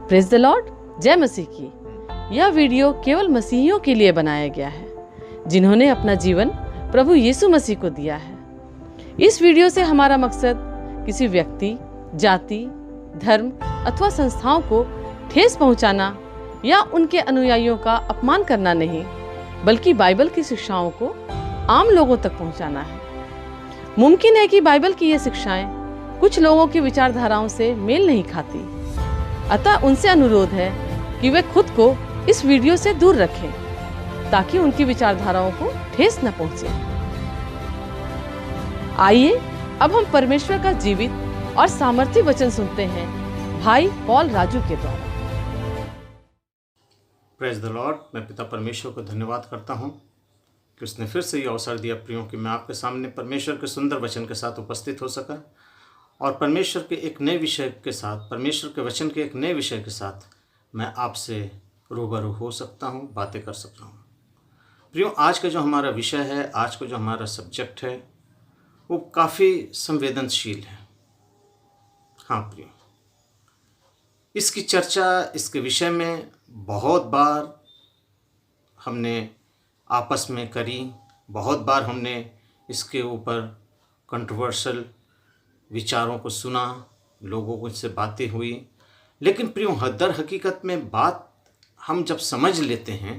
Praise the Lord, जय मसीह की। यह वीडियो केवल मसीहियों के लिए बनाया गया है जिन्होंने अपना जीवन प्रभु यीशु मसीह को दिया है। इस वीडियो से हमारा मकसद किसी व्यक्ति, जाति, धर्म अथवा संस्थाओं को ठेस पहुंचाना या उनके अनुयायियों का अपमान करना नहीं, बल्कि बाइबल की शिक्षाओं को आम लोगों तक पहुंचाना है। मुमकिन है कि बाइबल की ये शिक्षाएं कुछ लोगों की विचारधाराओं से मेल नहीं खाती, अतः उनसे अनुरोध है कि वे खुद को इस वीडियो से दूर रखें ताकि उनकी विचारधाराओं को ठेस न पहुंचे। आइए अब हम परमेश्वर का जीवित और सामर्थी वचन सुनते हैं भाई पॉल राजू के द्वारा। Praise the Lord. मैं पिता परमेश्वर को धन्यवाद करता हूं कि उसने फिर से ये अवसर दिया प्रियों कि मैं आपके सामने परमेश्वर के सुंदर वचन के साथ उपस्थित हो सका और परमेश्वर के एक नए विषय के साथ, परमेश्वर के वचन के एक नए विषय के साथ मैं आपसे रूबरू हो सकता हूं, बातें कर सकता हूं। प्रियों, आज का जो हमारा विषय है, आज का जो हमारा सब्जेक्ट है, वो काफ़ी संवेदनशील है। हाँ प्रियों, इसकी चर्चा, इसके विषय में बहुत बार हमने आपस में करी, बहुत बार हमने इसके ऊपर कंट्रोवर्शियल विचारों को सुना, लोगों को इससे बातें हुई, लेकिन प्रियों दर हकीकत में बात हम जब समझ लेते हैं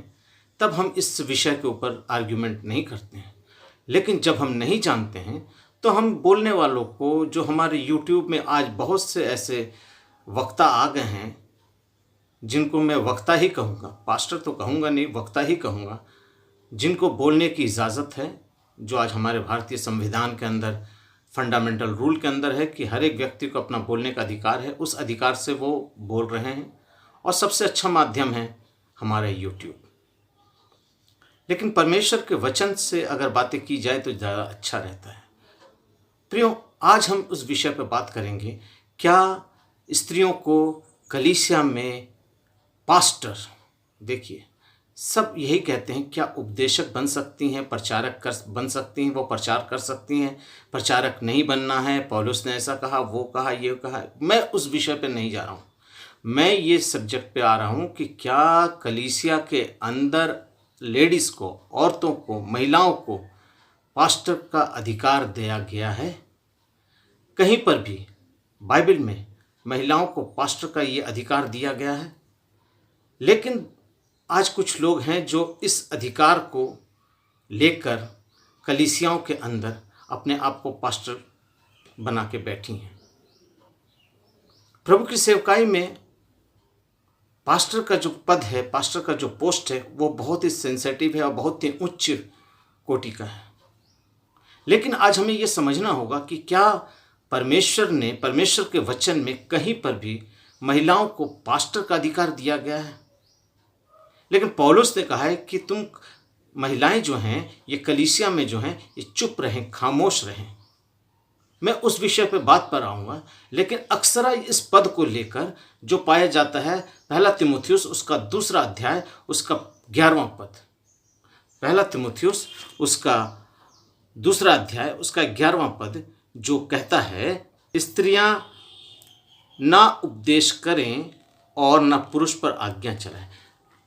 तब हम इस विषय के ऊपर आर्ग्यूमेंट नहीं करते हैं। लेकिन जब हम नहीं जानते हैं तो हम बोलने वालों को, जो हमारे यूट्यूब में आज बहुत से ऐसे वक्ता आ गए हैं जिनको मैं वक्ता ही कहूँगा, पास्टर तो कहूँगा नहीं, वक्ता ही कहूँगा, जिनको बोलने की इजाज़त है, जो आज हमारे भारतीय संविधान के अंदर फंडामेंटल रूल के अंदर है कि हर एक व्यक्ति को अपना बोलने का अधिकार है। उस अधिकार से वो बोल रहे हैं और सबसे अच्छा माध्यम है हमारा यूट्यूब। लेकिन परमेश्वर के वचन से अगर बातें की जाए तो ज़्यादा अच्छा रहता है। प्रियों, आज हम उस विषय पर बात करेंगे, क्या स्त्रियों को कलीसिया में पास्टर, देखिए सब यही कहते हैं, क्या उपदेशक बन सकती हैं, प्रचारक बन सकती हैं, वो प्रचार कर सकती हैं, प्रचारक नहीं बनना है, पौलुस ने ऐसा कहा, वो कहा, ये कहा। मैं उस विषय पे नहीं जा रहा हूँ, मैं ये सब्जेक्ट पे आ रहा हूँ कि क्या कलीसिया के अंदर लेडीज़ को, औरतों को, महिलाओं को पास्टर का अधिकार दिया गया है? कहीं पर भी बाइबल में महिलाओं को पास्टर का ये अधिकार दिया गया है? लेकिन आज कुछ लोग हैं जो इस अधिकार को लेकर कलीसियाओं के अंदर अपने आप को पास्टर बना के बैठी हैं। प्रभु की सेवकाई में पास्टर का जो पद है, पास्टर का जो पोस्ट है, वो बहुत ही सेंसिटिव है और बहुत ही उच्च कोटि का है। लेकिन आज हमें ये समझना होगा कि क्या परमेश्वर ने, परमेश्वर के वचन में कहीं पर भी महिलाओं को पास्टर का अधिकार दिया गया है? लेकिन पौलुस ने कहा है कि तुम महिलाएं जो हैं, ये कलीसिया में जो हैं, ये चुप रहें, खामोश रहें। मैं उस विषय पे बात पर आऊँगा, लेकिन अक्सर इस पद को लेकर जो पाया जाता है, पहला तीमुथियुस उसका 2 अध्याय उसका 11वां पद, पहला तीमुथियुस उसका 2 अध्याय उसका 11वां पद जो कहता है, स्त्रियां ना उपदेश करें और ना पुरुष पर आज्ञा चलाएं।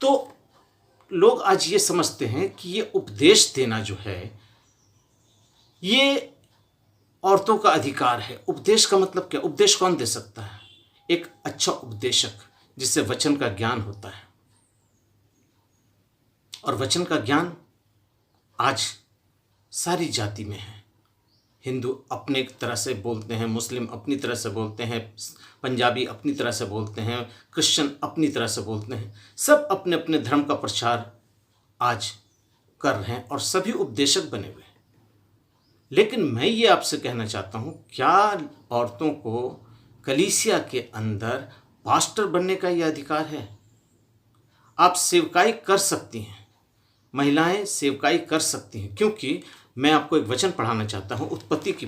तो लोग आज ये समझते हैं कि ये उपदेश देना जो है, ये औरतों का अधिकार है। उपदेश का मतलब क्या? उपदेश कौन दे सकता है? एक अच्छा उपदेशक जिससे वचन का ज्ञान होता है। और वचन का ज्ञान आज सारी जाति में है। हिंदू अपने तरह से बोलते हैं, मुस्लिम अपनी तरह से बोलते हैं, पंजाबी अपनी तरह से बोलते हैं, क्रिश्चियन अपनी तरह से बोलते हैं। सब अपने अपने धर्म का प्रचार आज कर रहे हैं और सभी उपदेशक बने हुए हैं। लेकिन मैं ये आपसे कहना चाहता हूँ, क्या औरतों को कलीसिया के अंदर पास्टर बनने का ये अधिकार है? आप सेवकाई कर सकती हैं, महिलाएं सेवकाई कर सकती हैं, क्योंकि मैं आपको एक वचन पढ़ाना चाहता हूँ। उत्पत्ति की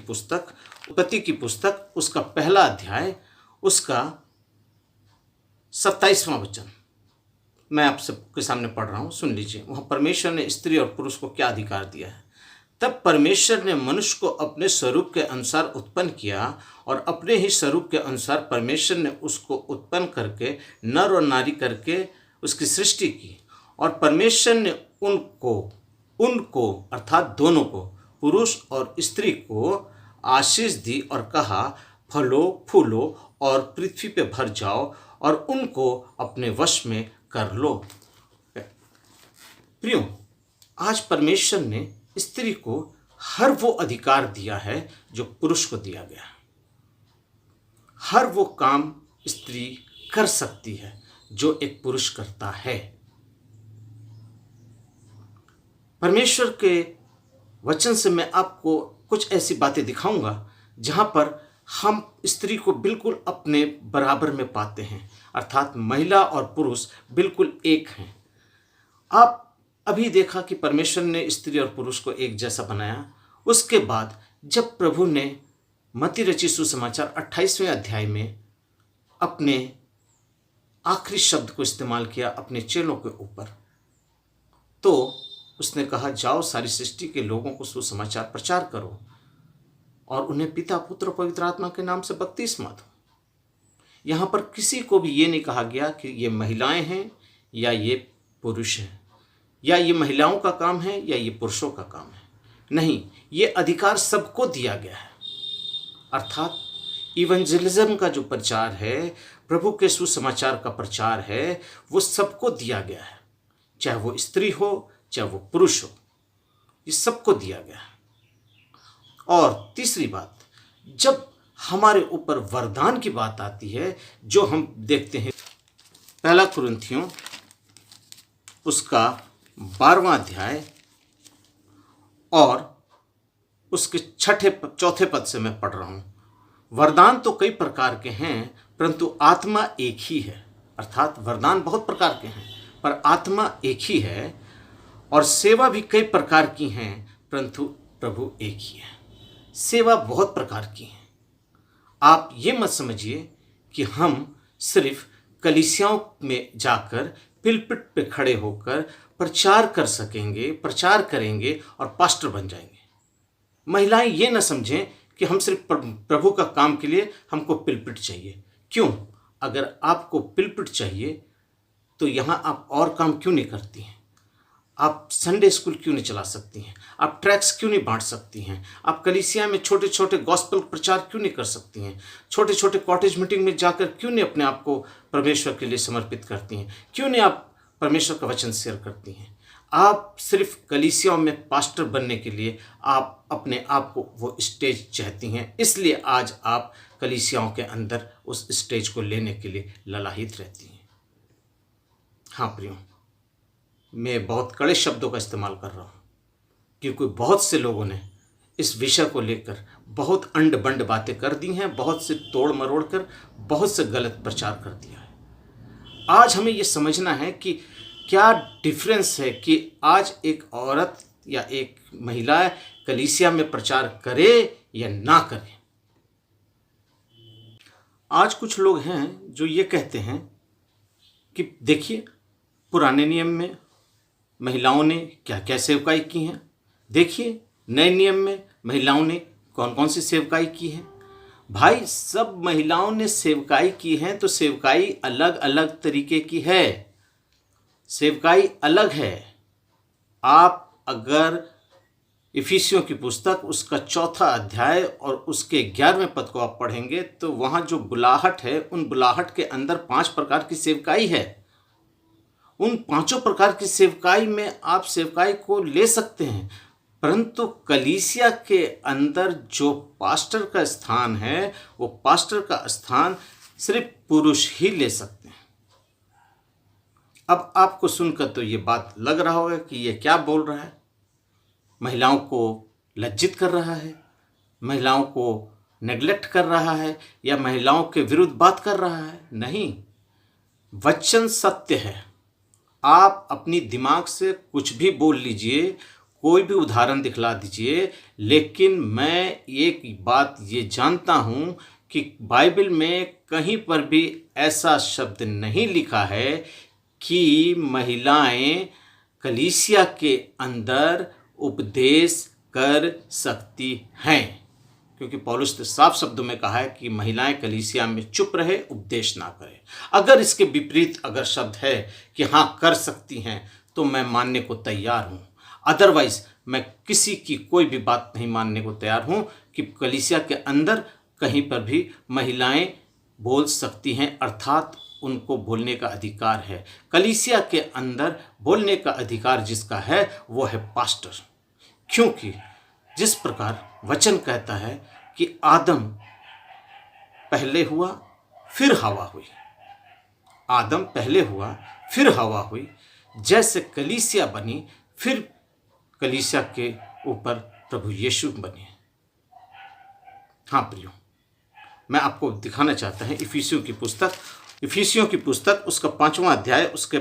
पुस्तक उसका 1 अध्याय उसका 27वां वचन मैं आप सबके सामने पढ़ रहा हूँ, सुन लीजिए। वहाँ परमेश्वर ने स्त्री और पुरुष को क्या अधिकार दिया है। तब परमेश्वर ने मनुष्य को अपने स्वरूप के अनुसार उत्पन्न किया और अपने ही स्वरूप के अनुसार परमेश्वर ने उसको उत्पन्न करके नर और नारी करके उसकी सृष्टि की। और परमेश्वर ने उनको अर्थात दोनों को, पुरुष और स्त्री को आशीष दी और कहा, फलो फूलो और पृथ्वी पे भर जाओ और उनको अपने वश में कर लो। प्रियो, आज परमेश्वर ने स्त्री को हर वो अधिकार दिया है जो पुरुष को दिया गया। हर वो काम स्त्री कर सकती है जो एक पुरुष करता है। परमेश्वर के वचन से मैं आपको कुछ ऐसी बातें दिखाऊंगा जहां पर हम स्त्री को बिल्कुल अपने बराबर में पाते हैं, अर्थात महिला और पुरुष बिल्कुल एक हैं। आप अभी देखा कि परमेश्वर ने स्त्री और पुरुष को एक जैसा बनाया। उसके बाद जब प्रभु ने मत्ती रचित सुसमाचार 28वें अध्याय में अपने आखिरी शब्द को इस्तेमाल किया अपने चेलों के ऊपर, तो उसने कहा, जाओ सारी सृष्टि के लोगों को सुसमाचार प्रचार करो और उन्हें पिता पुत्र पवित्र आत्मा के नाम से बपतिस्मा दो। यहाँ पर किसी को भी ये नहीं कहा गया कि ये महिलाएं हैं या ये पुरुष हैं, या ये महिलाओं का काम है या ये पुरुषों का काम है। नहीं, ये अधिकार सबको दिया गया है। अर्थात इवेंजलिज्म का जो प्रचार है, प्रभु के सुसमाचार का प्रचार है, वो सबको दिया गया है, चाहे वो स्त्री हो चाहे वो पुरुष हो, ये सबको दिया गया है। और तीसरी बात, जब हमारे ऊपर वरदान की बात आती है, जो हम देखते हैं 1 कुरिन्थियों उसका 12वां अध्याय और उसके चौथे पद से मैं पढ़ रहा हूं। वरदान तो कई प्रकार के हैं परंतु आत्मा एक ही है। अर्थात वरदान बहुत प्रकार के हैं पर आत्मा एक ही है, और सेवा भी कई प्रकार की हैं परंतु प्रभु एक ही है। सेवा बहुत प्रकार की है। आप ये मत समझिए कि हम सिर्फ कलीसियाओं में जाकर पिलपिट पे खड़े होकर प्रचार कर सकेंगे, प्रचार करेंगे और पास्टर बन जाएंगे। महिलाएं ये न समझें कि हम सिर्फ प्रभु का काम के लिए हमको पिलपिट चाहिए। क्यों? अगर आपको पिलपिट चाहिए तो यहाँ आप और काम क्यों नहीं करती हैं? आप संडे स्कूल क्यों नहीं चला सकती हैं? आप ट्रैक्स क्यों नहीं बांट सकती हैं? आप कलीसिया में छोटे छोटे गॉस्पेल प्रचार क्यों नहीं कर सकती हैं? छोटे छोटे कॉटेज मीटिंग में जाकर क्यों नहीं अपने आप को परमेश्वर के लिए समर्पित करती हैं? क्यों नहीं आप परमेश्वर का वचन शेयर करती हैं? आप सिर्फ कलीसियाओं में पास्टर बनने के लिए आप अपने आप को वो स्टेज चाहती हैं, इसलिए आज आप कलीसियाओं के अंदर उस स्टेज को लेने के लिए ललाहित रहती हैं। हाँ प्रियो, मैं बहुत कड़े शब्दों का इस्तेमाल कर रहा हूँ क्योंकि बहुत से लोगों ने इस विषय को लेकर बहुत अंड बंड बातें कर दी हैं, बहुत से तोड़ मरोड़ कर बहुत से गलत प्रचार कर दिया है। आज हमें ये समझना है कि क्या डिफरेंस है कि आज एक औरत या एक महिला कलीसिया में प्रचार करे या ना करे। आज कुछ लोग हैं जो ये कहते हैं कि देखिए पुराने नियम में महिलाओं ने क्या क्या सेवकाई की हैं, देखिए नए नियम में महिलाओं ने कौन कौन सी सेवकाई की है। भाई, सब महिलाओं ने सेवकाई की है तो सेवकाई अलग अलग तरीके की है, सेवकाई अलग है। आप अगर इफिसियों की पुस्तक उसका 4था अध्याय और उसके 11वें पद को आप पढ़ेंगे तो वहाँ जो बुलाहट है, उन बुलाहट के अंदर 5 प्रकार की सेवकाई है। उन 5 प्रकार की सेवकाई में आप सेवकाई को ले सकते हैं, परंतु कलीसिया के अंदर जो पास्टर का स्थान है, वो पास्टर का स्थान सिर्फ पुरुष ही ले सकते हैं। अब आपको सुनकर तो ये बात लग रहा होगा कि ये क्या बोल रहा है, महिलाओं को लज्जित कर रहा है, महिलाओं को नेग्लेक्ट कर रहा है या महिलाओं के विरुद्ध बात कर रहा है। नहीं, वचन सत्य है। आप अपनी दिमाग से कुछ भी बोल लीजिए, कोई भी उदाहरण दिखला दीजिए, लेकिन मैं एक बात ये जानता हूँ कि बाइबल में कहीं पर भी ऐसा शब्द नहीं लिखा है कि महिलाएं कलीसिया के अंदर उपदेश कर सकती हैं। क्योंकि पौलुस ने साफ शब्दों में कहा है कि महिलाएं कलीसिया में चुप रहे, उपदेश ना करें। अगर इसके विपरीत अगर शब्द है कि हाँ कर सकती हैं, तो मैं मानने को तैयार हूँ। अदरवाइज मैं किसी की कोई भी बात नहीं मानने को तैयार हूँ कि कलीसिया के अंदर कहीं पर भी महिलाएं बोल सकती हैं, अर्थात उनको बोलने का अधिकार है। कलीसिया के अंदर बोलने का अधिकार जिसका है वो है पास्टर। क्योंकि जिस प्रकार वचन कहता है कि आदम पहले हुआ फिर हवा हुई, आदम पहले हुआ फिर हवा हुई, जैसे कलीसिया बनी फिर कलीसिया के ऊपर प्रभु यीशु बने। हाँ प्रियो, मैं आपको दिखाना चाहता हूँ इफिसियों की पुस्तक उसका 5वां अध्याय उसके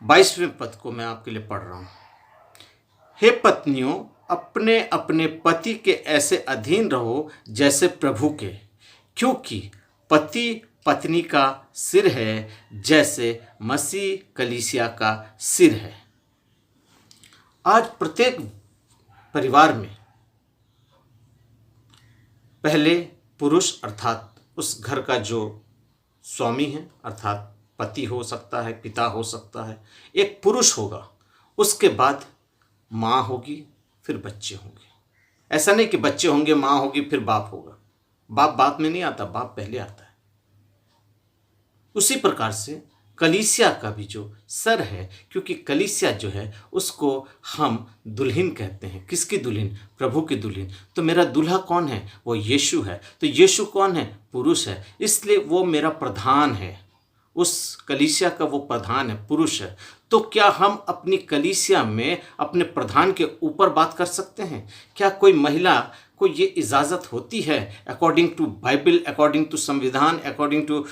22वें पद को मैं आपके लिए पढ़ रहा हूँ। हे पत्नियों, अपने अपने पति के ऐसे अधीन रहो जैसे प्रभु के, क्योंकि पति पत्नी का सिर है, जैसे मसीह कलीसिया का सिर है। आज प्रत्येक परिवार में पहले पुरुष अर्थात उस घर का जो स्वामी है, अर्थात पति हो सकता है, पिता हो सकता है, एक पुरुष होगा, उसके बाद माँ होगी, फिर बच्चे होंगे। ऐसा नहीं कि बच्चे होंगे, माँ होगी, फिर बाप होगा। बाप बाद में नहीं आता, बाप पहले आता है। उसी प्रकार से कलीसिया का भी जो सर है, क्योंकि कलीसिया जो है उसको हम दुल्हन कहते हैं। किसकी दुल्हन? प्रभु की दुल्हन। तो मेरा दूल्हा कौन है? वो यीशु है। तो यीशु कौन है? पुरुष है। इसलिए वो मेरा प्रधान है, उस कलीसिया का वो प्रधान है, पुरुष है। तो क्या हम अपनी कलीसिया में अपने प्रधान के ऊपर बात कर सकते हैं? क्या कोई महिला को ये इजाज़त होती है according to Bible, according to संविधान, अकॉर्डिंग टू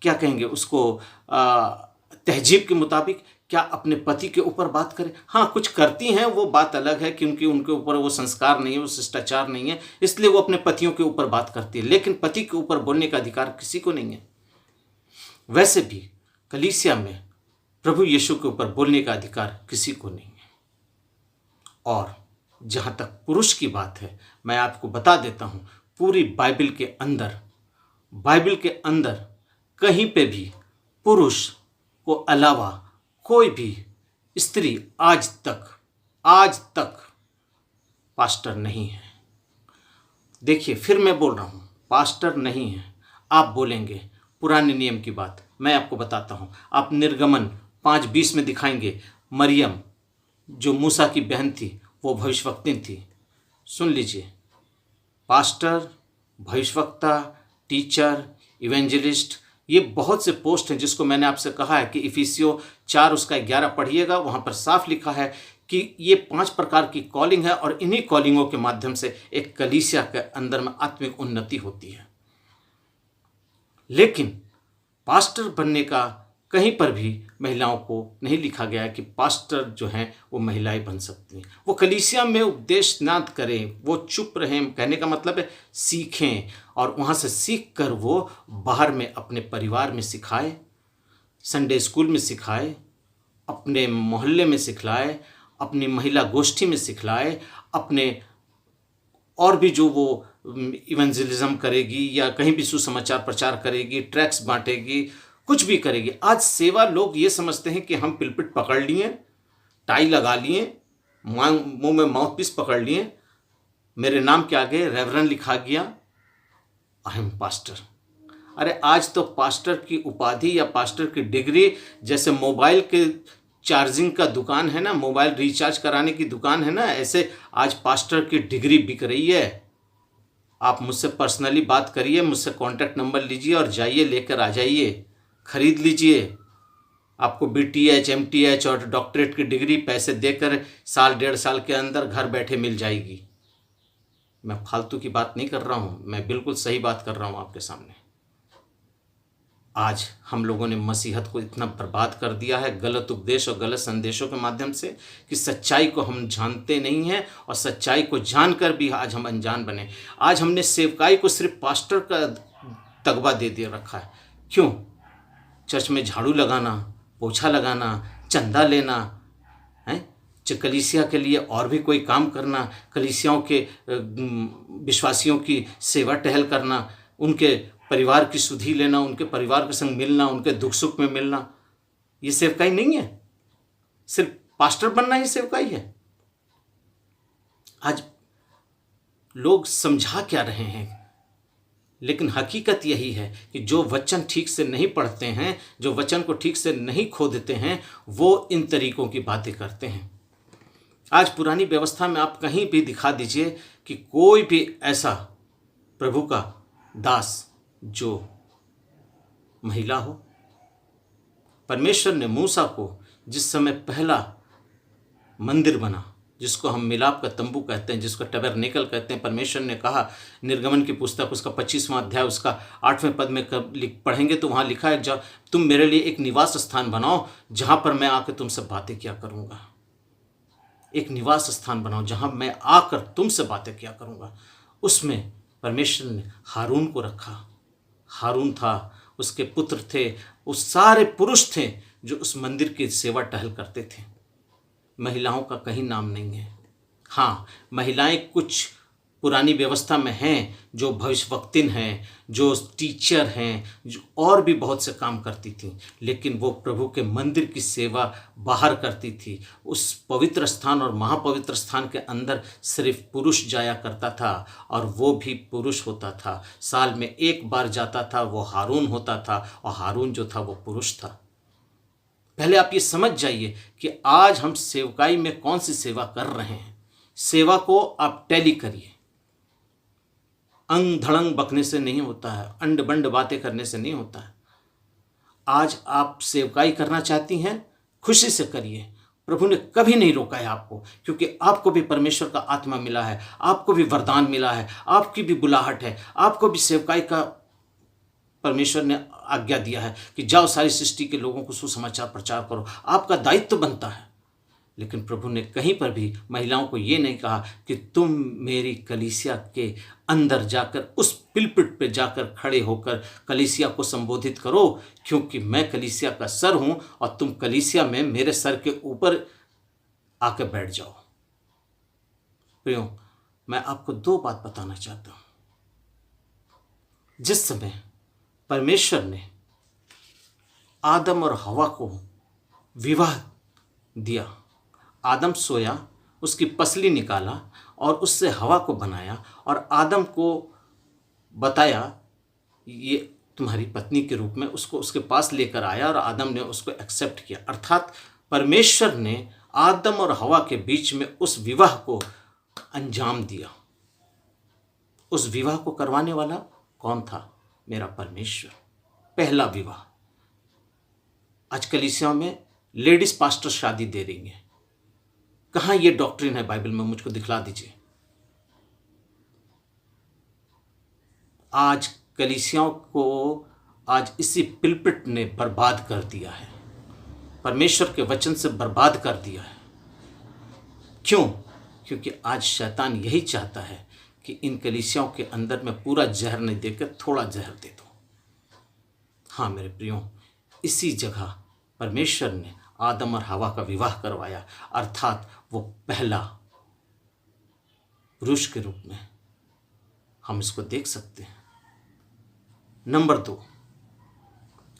क्या कहेंगे उसको, तहजीब के मुताबिक क्या अपने पति के ऊपर बात करें? हाँ, कुछ करती हैं, वो बात अलग है, क्योंकि उनके ऊपर वो संस्कार नहीं है, वो शिष्टाचार नहीं है, इसलिए वो अपने पतियों के ऊपर बात करती है। लेकिन पति के ऊपर बोलने का अधिकार किसी को नहीं है। वैसे भी कलीसिया में प्रभु यीशु के ऊपर बोलने का अधिकार किसी को नहीं है। और जहाँ तक पुरुष की बात है, मैं आपको बता देता हूँ, पूरी बाइबल के अंदर कहीं पे भी पुरुष को अलावा कोई भी स्त्री आज तक पास्टर नहीं है। देखिए, फिर मैं बोल रहा हूँ, पास्टर नहीं है। आप बोलेंगे पुराने नियम की बात, मैं आपको बताता हूँ। आप निर्गमन 5:20 में दिखाएंगे, मरियम जो मूसा की बहन थी, वो भविष्यवक्ता थी। सुन लीजिए, पास्टर, भविष्यवक्ता, टीचर, इवेंजलिस्ट, ये बहुत से पोस्ट हैं जिसको मैंने आपसे कहा है कि इफिसियों 4 उसका 11 पढ़िएगा, वहाँ पर साफ लिखा है कि ये 5 प्रकार की कॉलिंग है और इन्हीं कॉलिंगों के माध्यम से एक कलीसिया के अंदर में आत्मिक उन्नति होती है। लेकिन पास्टर बनने का कहीं पर भी महिलाओं को नहीं लिखा गया है कि पास्टर जो हैं वो महिलाएं बन सकती हैं। वो कलीसिया में उपदेश ना करें, वो चुप रहें, कहने का मतलब है सीखें, और वहाँ से सीख कर वो बाहर में अपने परिवार में सिखाए, संडे स्कूल में सिखाए, अपने मोहल्ले में सिखलाए, अपनी महिला गोष्ठी में सिखलाए, अपने और भी जो वो इवेंजलिज्म करेगी या कहीं भी सुसमाचार प्रचार करेगी, ट्रैक्स बांटेगी, कुछ भी करेगी। आज सेवा लोग ये समझते हैं कि हम पिलपिट पकड़ लिए, टाई लगा लिए, मुंह में माउथ पीस पकड़ लिए, मेरे नाम के आगे रेवरेंड लिखा गया, आई एम पास्टर। अरे आज तो पास्टर की उपाधि या पास्टर की डिग्री जैसे मोबाइल के चार्जिंग का दुकान है ना, मोबाइल रिचार्ज कराने की दुकान है ना, ऐसे आज पास्टर की डिग्री बिक रही है। आप मुझसे पर्सनली बात करिए, मुझसे कॉन्टैक्ट नंबर लीजिए और जाइए, लेकर आ जाइए, खरीद लीजिए। आपको BTH, MTH और डॉक्टरेट की डिग्री पैसे देकर 1.5 साल के अंदर घर बैठे मिल जाएगी। मैं फालतू की बात नहीं कर रहा हूँ, मैं बिल्कुल सही बात कर रहा हूँ आपके सामने। आज हम लोगों ने मसीहत को इतना बर्बाद कर दिया है गलत उपदेश और गलत संदेशों के माध्यम से कि सच्चाई को हम जानते नहीं हैं, और सच्चाई को जानकर भी आज हम अनजान बने। आज हमने सेवकाई को सिर्फ पास्टर का तगबा दे दिया रखा है। क्यों? चर्च में झाड़ू लगाना, पोछा लगाना, चंदा लेना है, कलीसिया के लिए और भी कोई काम करना, कलीसियाओं के विश्वासियों की सेवा टहल करना, उनके परिवार की सुधि लेना, उनके परिवार के संग मिलना, उनके दुख सुख में मिलना, ये सेवकाई नहीं है। सिर्फ पास्टर बनना ही सेवकाई है। आज लोग समझा क्या रहे हैं, लेकिन हकीकत यही है कि जो वचन ठीक से नहीं पढ़ते हैं, जो वचन को ठीक से नहीं खोदते हैं, वो इन तरीकों की बातें करते हैं। आज पुरानी व्यवस्था में आप कहीं भी दिखा दीजिए कि कोई भी ऐसा प्रभु का दास जो महिला हो। परमेश्वर ने मूसा को जिस समय पहला मंदिर बना, जिसको हम मिलाप का तंबू कहते हैं, जिसको टबरनेकल कहते हैं, परमेश्वर ने कहा, निर्गमन की पुस्तक उसका 25वां अध्याय उसका 8वें पद में पढ़ेंगे तो वहाँ लिखा है, जब तुम मेरे लिए एक निवास स्थान बनाओ जहाँ पर मैं आकर तुमसे बातें किया करूँगा। एक निवास स्थान बनाओ जहाँ मैं आकर तुमसे बातें किया करूँगा। उसमें परमेश्वर ने हारून को रखा। हारून था, उसके पुत्र थे, उस सारे पुरुष थे जो उस मंदिर की सेवा टहल करते थे। महिलाओं का कहीं नाम नहीं है। हाँ, महिलाएं कुछ पुरानी व्यवस्था में हैं, जो भविष्यवक्तिन हैं, जो टीचर हैं, जो और भी बहुत से काम करती थी, लेकिन वो प्रभु के मंदिर की सेवा बाहर करती थी। उस पवित्र स्थान और महापवित्र स्थान के अंदर सिर्फ पुरुष जाया करता था, और वो भी पुरुष होता था। साल में एक बार जाता था, वो हारून होता था, और हारून जो था वो पुरुष था। पहले आप ये समझ जाइए कि आज हम सेवकाई में कौन सी सेवा कर रहे हैं। सेवा को आप टैली करिए। अंग धड़ंग बकने से नहीं होता है, अंड बंड बातें करने से नहीं होता है। आज आप सेवकाई करना चाहती हैं, खुशी से करिए। प्रभु ने कभी नहीं रोका है आपको, क्योंकि आपको भी परमेश्वर का आत्मा मिला है, आपको भी वरदान मिला है, आपकी भी बुलाहट है, आपको भी सेवकाई का परमेश्वर ने आज्ञा दिया है कि जाओ सारी सृष्टि के लोगों को सुसमाचार प्रचार करो। आपका दायित्व बनता है। लेकिन प्रभु ने कहीं पर भी महिलाओं को ये नहीं कहा कि तुम मेरी कलीसिया के अंदर जाकर उस पिलपिट पे जाकर खड़े होकर कलीसिया को संबोधित करो, क्योंकि मैं कलीसिया का सर हूं और तुम कलीसिया में मेरे सर के ऊपर आकर बैठ जाओ। प्रियो, मैं आपको दो बात बताना चाहता हूं। जिस समय परमेश्वर ने आदम और हवा को विवाह दिया, आदम सोया, उसकी पसली निकाला और उससे हवा को बनाया, और आदम को बताया ये तुम्हारी पत्नी के रूप में, उसको उसके पास लेकर आया और आदम ने उसको एक्सेप्ट किया। अर्थात परमेश्वर ने आदम और हवा के बीच में उस विवाह को अंजाम दिया। उस विवाह को करवाने वाला कौन था? मेरा परमेश्वर। पहला विवाह। आज कलीसियाओं में लेडीज पास्टर शादी दे रही हैं। कहाँ ये डॉक्ट्रिन है बाइबल में? मुझको दिखला दीजिए। आज कलीसियाओं को आज इसी पिलपिट ने बर्बाद कर दिया है, परमेश्वर के वचन से बर्बाद कर दिया है। क्यों? क्योंकि आज शैतान यही चाहता है कि इन कलीसियाओं के अंदर में पूरा जहर नहीं देकर थोड़ा जहर दे दो। हाँ मेरे प्रियो, इसी जगह परमेश्वर ने आदम और हवा का विवाह करवाया, अर्थात वो पहला पुरुष के रूप में हम इसको देख सकते हैं। नंबर 2,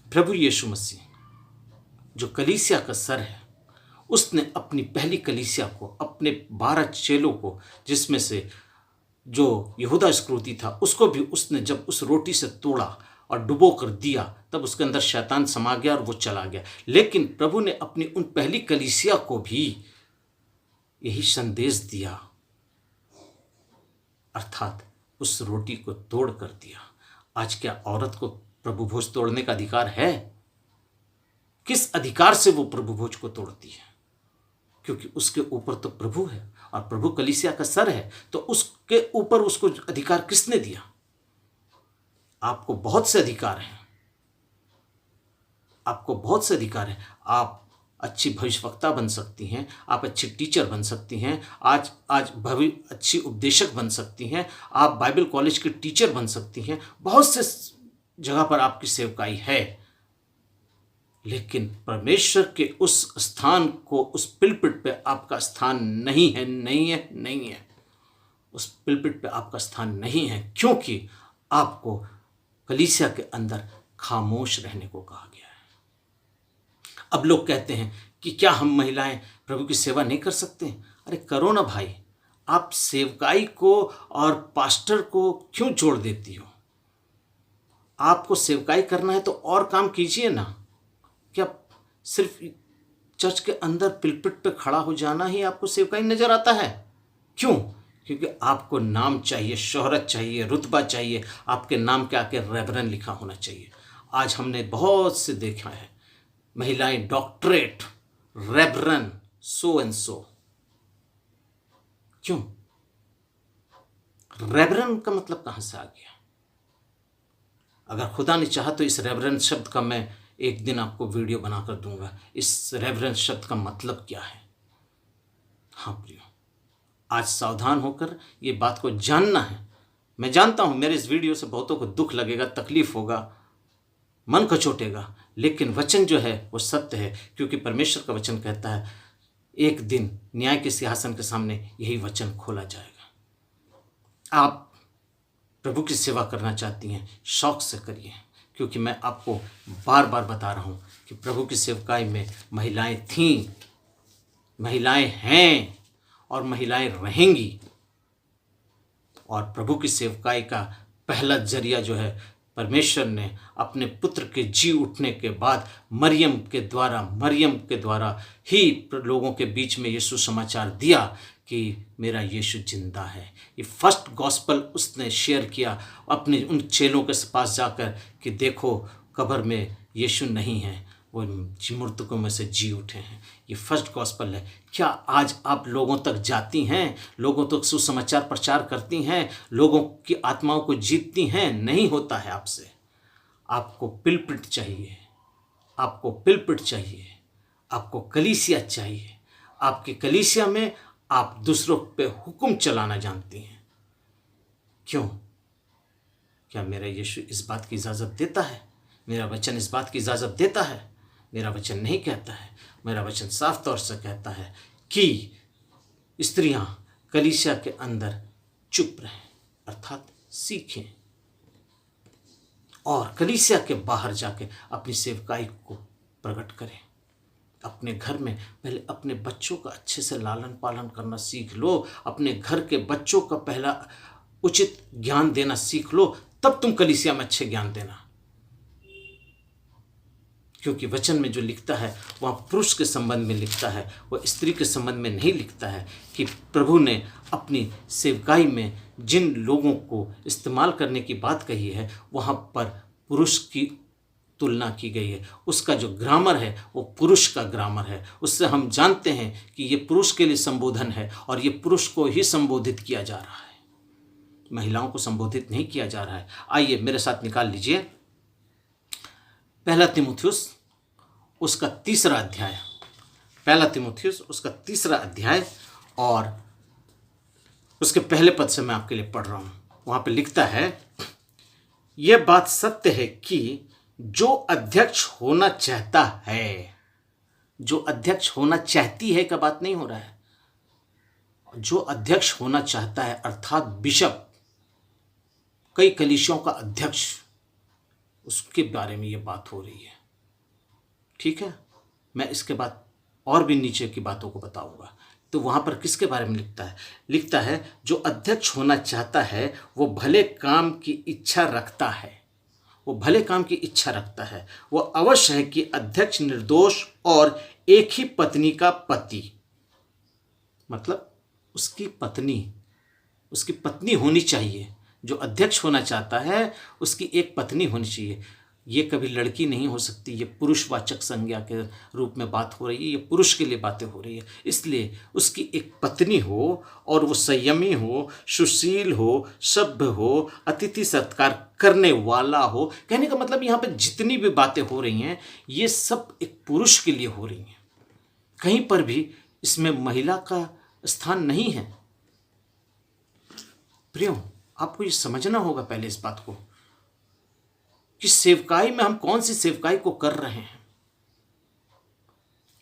प्रभु यीशु मसीह जो कलीसिया का सर है, उसने अपनी पहली कलीसिया को, अपने 12 चेलों को, जिसमें से जो यहूदा इस्करियोती था, उसको भी उसने जब उस रोटी से तोड़ा और डुबो कर दिया, तब उसके अंदर शैतान समा गया और वो चला गया। लेकिन प्रभु ने अपनी उन पहली कलीसिया को भी यही संदेश दिया, अर्थात उस रोटी को तोड़ कर दिया। आज क्या औरत को प्रभु भोज तोड़ने का अधिकार है? किस अधिकार से वो प्रभु भोज को तोड़ती है? क्योंकि उसके ऊपर तो प्रभु है और प्रभु कलीसिया का सर है, तो उसके ऊपर उसको अधिकार किसने दिया? आपको बहुत से अधिकार हैं, आपको बहुत से अधिकार हैं। आप अच्छी भविष्यवक्ता बन सकती हैं, आप अच्छी टीचर बन सकती हैं, आज अच्छी उपदेशक बन सकती हैं, आप बाइबल कॉलेज की टीचर बन सकती हैं। बहुत से जगह पर आपकी सेवकाई है, लेकिन परमेश्वर के उस स्थान को, उस पिलपिट पे आपका स्थान नहीं है, नहीं है, नहीं है। उस पिलपिट पे आपका स्थान नहीं है, क्योंकि आपको कलीसिया के अंदर खामोश रहने को कहा गया है। अब लोग कहते हैं कि क्या हम महिलाएं प्रभु की सेवा नहीं कर सकते? अरे करो ना भाई, आप सेवकाई को और पास्टर को क्यों जोड़ देती हो? आपको सेवकाई करना है तो और काम कीजिए ना। क्या सिर्फ चर्च के अंदर पिलपिट पे खड़ा हो जाना ही आपको सेवकाई नजर आता है? क्यों? क्योंकि आपको नाम चाहिए, शोहरत चाहिए, रुतबा चाहिए, आपके नाम के आके रेवरन लिखा होना चाहिए। आज हमने बहुत से देखा है, महिलाएं डॉक्टरेट, रेवरन, सो एंड सो। क्यों? रेवरन का मतलब कहां से आ गया? अगर खुदा ने चाहा तो इस रेवरन शब्द का मैं एक दिन आपको वीडियो बनाकर दूंगा। इस रेवरन शब्द का मतलब क्या है? हाँ प्रियो, आज सावधान होकर ये बात को जानना है। मैं जानता हूं मेरे इस वीडियो से बहुतों को दुख लगेगा, तकलीफ होगा, मन कचोटेगा, लेकिन वचन जो है वो सत्य है, क्योंकि परमेश्वर का वचन कहता है एक दिन न्याय के सिंहासन के सामने यही वचन खोला जाएगा। आप प्रभु की सेवा करना चाहती हैं, शौक से करिए, क्योंकि मैं आपको बार बार बता रहा हूं कि प्रभु की सेवकाई में महिलाएं थीं, महिलाएं हैं और महिलाएं रहेंगी। और प्रभु की सेवकाई का पहला जरिया जो है, परमेश्वर ने अपने पुत्र के जी उठने के बाद मरियम के द्वारा ही लोगों के बीच में यीशु समाचार दिया कि मेरा यीशु जिंदा है। ये फर्स्ट गॉस्पल उसने शेयर किया अपने उन चेलों के पास जाकर कि देखो कब्र में यीशु नहीं है, वो मृतकों में से जी उठे हैं। ये फर्स्ट गॉस्पल है। क्या आज आप लोगों तक जाती हैं, लोगों तक सुसमाचार प्रचार करती हैं, लोगों की आत्माओं को जीतती हैं? नहीं होता है आपसे। आपको पिलपिट चाहिए, आपको पिलपिट चाहिए, आपको कलीसिया चाहिए। आपके कलीसिया में आप दूसरों पे हुक्म चलाना जानती हैं। क्यों? क्या मेरा यीशु इस बात की इजाज़त देता है? मेरा वचन इस बात की इजाज़त देता है? मेरा वचन नहीं कहता है। मेरा वचन साफ तौर से कहता है कि स्त्रियां कलीसिया के अंदर चुप रहें, अर्थात सीखें, और कलीसिया के बाहर जाके अपनी सेवकाई को प्रकट करें। अपने घर में पहले अपने बच्चों का अच्छे से लालन पालन करना सीख लो। अपने घर के बच्चों का पहला उचित ज्ञान देना सीख लो, तब तुम कलीसिया में अच्छे ज्ञान देना। क्योंकि वचन में जो लिखता है वहाँ पुरुष के संबंध में लिखता है, वह स्त्री के संबंध में नहीं लिखता है। कि प्रभु ने अपनी सेवकाई में जिन लोगों को इस्तेमाल करने की बात कही है, वहाँ पर पुरुष की तुलना की गई है। उसका जो ग्रामर है वो पुरुष का ग्रामर है। उससे हम जानते हैं कि ये पुरुष के लिए संबोधन है और ये पुरुष को ही संबोधित किया जा रहा है, महिलाओं को संबोधित नहीं किया जा रहा है। आइए मेरे साथ निकाल लीजिए पहला तीमुथियुस उसका 3रा अध्याय। पहला तीमुथियुस उसका 3रा अध्याय और उसके पहले पद से मैं आपके लिए पढ़ रहा हूँ। वहाँ पे लिखता है, यह बात सत्य है कि जो अध्यक्ष होना चाहता है, जो अध्यक्ष होना चाहती है का बात नहीं हो रहा है, जो अध्यक्ष होना चाहता है अर्थात बिशप, कई कलीसियों का अध्यक्ष, उसके बारे में ये बात हो रही है। ठीक है, मैं इसके बाद और भी नीचे की बातों को बताऊंगा। तो वहां पर किसके बारे में लिखता है? लिखता है जो अध्यक्ष होना चाहता है वो भले काम की इच्छा रखता है, वो भले काम की इच्छा रखता है। वो अवश्य है कि अध्यक्ष निर्दोष और एक ही पत्नी का पति, मतलब उसकी पत्नी होनी चाहिए। जो अध्यक्ष होना चाहता है उसकी एक पत्नी होनी चाहिए। ये कभी लड़की नहीं हो सकती, ये पुरुषवाचक संज्ञा के रूप में बात हो रही है, ये पुरुष के लिए बातें हो रही है। इसलिए उसकी एक पत्नी हो और वो संयमी हो, सुशील हो, सभ्य हो, अतिथि सत्कार करने वाला हो। कहने का मतलब यहाँ पे जितनी भी बातें हो रही हैं ये सब एक पुरुष के लिए हो रही हैं। कहीं पर भी इसमें महिला का स्थान नहीं है। प्रियो, आपको ये समझना होगा पहले इस बात को कि सेवकाई में हम कौन सी सेवकाई को कर रहे हैं।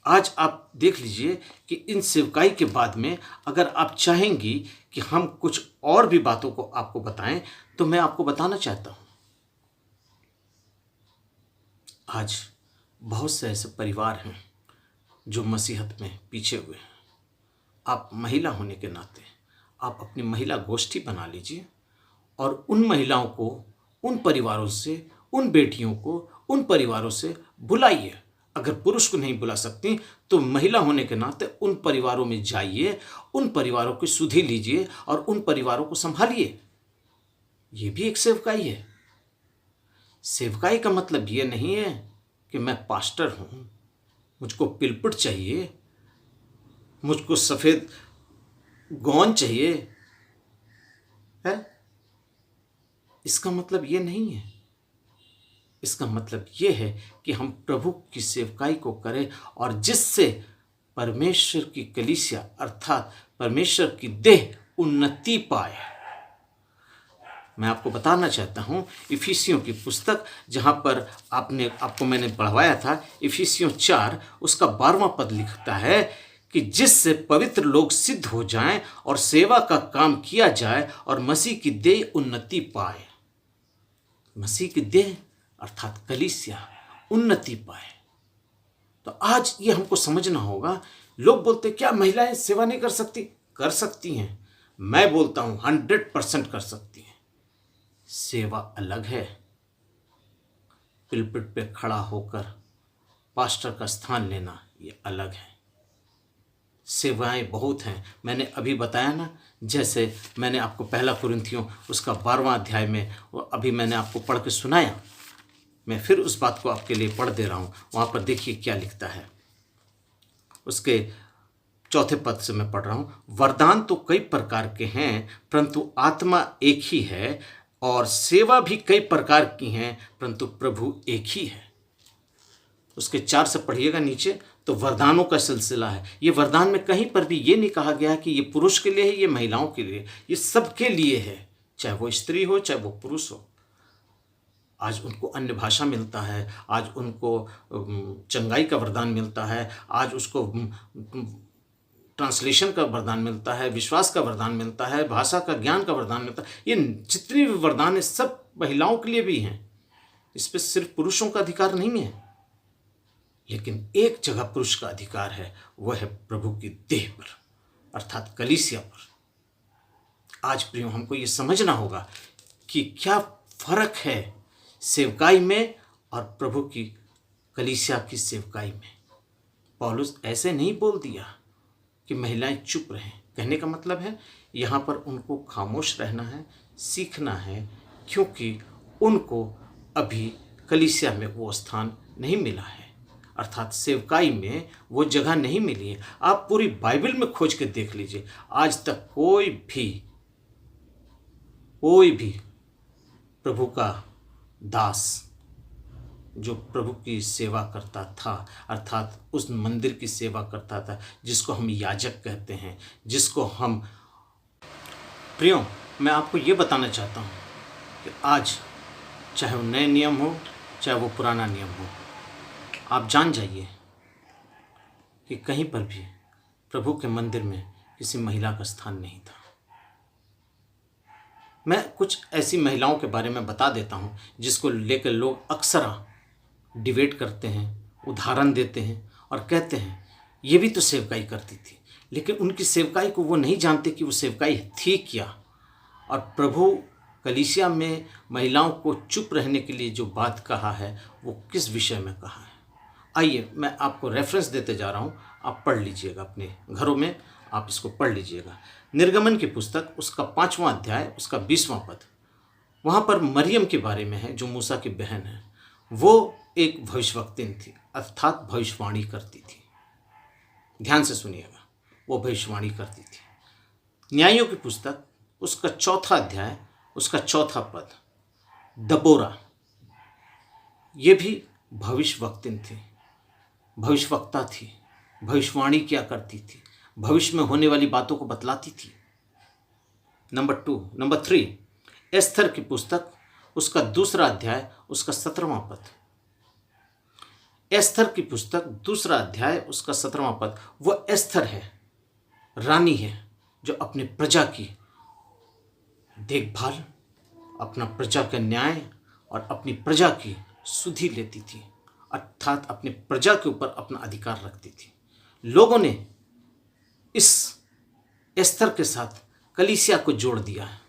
आज आप देख लीजिए कि इन सेवकाई के बाद में अगर आप चाहेंगी कि हम कुछ और भी बातों को आपको बताएं, तो मैं आपको बताना चाहता हूं। आज बहुत से ऐसे परिवार हैं जो मसीहत में पीछे हुए हैं। आप महिला होने के नाते आप अपनी महिला गोष्ठी बना लीजिए और उन महिलाओं को, उन परिवारों से, उन बेटियों को, उन परिवारों से बुलाइए। अगर पुरुष को नहीं बुला सकती तो महिला होने के नाते उन परिवारों में जाइए, उन परिवारों की सुधि लीजिए और उन परिवारों को संभालिए। ये भी एक सेवकाई है। सेवकाई का मतलब ये नहीं है कि मैं पास्टर हूं, मुझको पिलपुट चाहिए, मुझको सफेद गौन चाहिए है। इसका मतलब ये नहीं है। इसका मतलब ये है कि हम प्रभु की सेवकाई को करें और जिससे परमेश्वर की कलीसिया अर्थात परमेश्वर की देह उन्नति पाए। मैं आपको बताना चाहता हूं, इफिसियों की पुस्तक जहां पर आपको मैंने पढ़वाया था, इफिसियों 4 उसका 12वां पद लिखता है कि जिससे पवित्र लोग सिद्ध हो जाएं और सेवा का काम किया जाए और मसीह की देह उन्नति पाए। मसीह की देह अर्थात कलीसिया उन्नति पाए। तो आज ये हमको समझना होगा। लोग बोलते क्या महिलाएं सेवा नहीं कर सकती? कर सकती हैं। मैं बोलता हूं 100% कर सकती हैं। सेवा अलग है, पिलपिट पे खड़ा होकर पास्टर का स्थान लेना ये अलग है। सेवाएं बहुत हैं। मैंने अभी बताया ना, जैसे मैंने आपको पहला कुरिन्थियों उसका 12वां अध्याय में अभी मैंने आपको पढ़ के सुनाया। मैं फिर उस बात को आपके लिए पढ़ दे रहा हूं। वहां पर देखिए क्या लिखता है। उसके 4 पद से मैं पढ़ रहा हूं। वरदान तो कई प्रकार के हैं परंतु आत्मा एक ही है, और सेवा भी कई प्रकार की हैं परंतु प्रभु एक ही है। उसके 4 से पढ़िएगा नीचे, तो वरदानों का सिलसिला है। ये वरदान में कहीं पर भी ये नहीं कहा गया कि ये पुरुष के लिए है, ये महिलाओं के लिए, ये सबके लिए है, चाहे वो स्त्री हो चाहे वो पुरुष हो। आज उनको अन्य भाषा मिलता है, आज उनको चंगाई का वरदान मिलता है, आज उसको ट्रांसलेशन का वरदान मिलता है, विश्वास का वरदान मिलता है, भाषा का ज्ञान का वरदान मिलता है। ये जितने भी वरदान है सब महिलाओं के लिए भी हैं। इस पर सिर्फ पुरुषों का अधिकार नहीं है, लेकिन एक जगह पुरुष का अधिकार है, वह है प्रभु की देह पर अर्थात कलीसिया पर। आज प्रियो हमको ये समझना होगा कि क्या फर्क है सेवकाई में और प्रभु की कलीसिया की सेवकाई में। पौलुस ऐसे नहीं बोल दिया कि महिलाएं चुप रहें। कहने का मतलब है यहाँ पर उनको खामोश रहना है, सीखना है, क्योंकि उनको अभी कलीसिया में वो स्थान नहीं मिला है, अर्थात सेवकाई में वो जगह नहीं मिली है। आप पूरी बाइबल में खोज के देख लीजिए, आज तक कोई भी प्रभु का दास जो प्रभु की सेवा करता था, अर्थात उस मंदिर की सेवा करता था जिसको हम याजक कहते हैं, जिसको हम प्रियो, मैं आपको ये बताना चाहता हूँ कि आज चाहे वो नए नियम हो चाहे वो पुराना नियम हो, आप जान जाइए कि कहीं पर भी प्रभु के मंदिर में किसी महिला का स्थान नहीं था। मैं कुछ ऐसी महिलाओं के बारे में बता देता हूँ जिसको लेकर लोग अक्सर डिबेट करते हैं, उदाहरण देते हैं और कहते हैं ये भी तो सेवकाई करती थी, लेकिन उनकी सेवकाई को वो नहीं जानते कि वो सेवकाई थी क्या। और प्रभु कलीसिया में महिलाओं को चुप रहने के लिए जो बात कहा है वो किस विषय में कहा है। आइए मैं आपको रेफरेंस देते जा रहा हूँ, आप पढ़ लीजिएगा अपने घरों में, आप इसको पढ़ लीजिएगा। निर्गमन की पुस्तक उसका 5वां अध्याय उसका 20वां पद, वहाँ पर मरियम के बारे में है जो मूसा की बहन है। वो एक भविष्यवक्तिन थी, अर्थात भविष्यवाणी करती थी। ध्यान से सुनिएगा, वो भविष्यवाणी करती थी। न्यायों की पुस्तक उसका 4था अध्याय उसका 4था पद, दबोरा, ये भी भविष्यवक्तिन थी, भविष्यवक्ता थी, भविष्यवाणी क्या करती थी, भविष्य में होने वाली बातों को बतलाती थी। नंबर 3 एस्थर की पुस्तक उसका 2रा अध्याय उसका 17वां पद। एस्थर की पुस्तक 2 अध्याय उसका 17वां पद, वो एस्थर है, रानी है, जो अपनी प्रजा की देखभाल, अपना प्रजा का न्याय और अपनी प्रजा की सुधि लेती थी, अर्थात अपनी प्रजा के ऊपर अपना अधिकार रखती थी। लोगों ने इस एस्थर के साथ कलीसिया को जोड़ दिया है।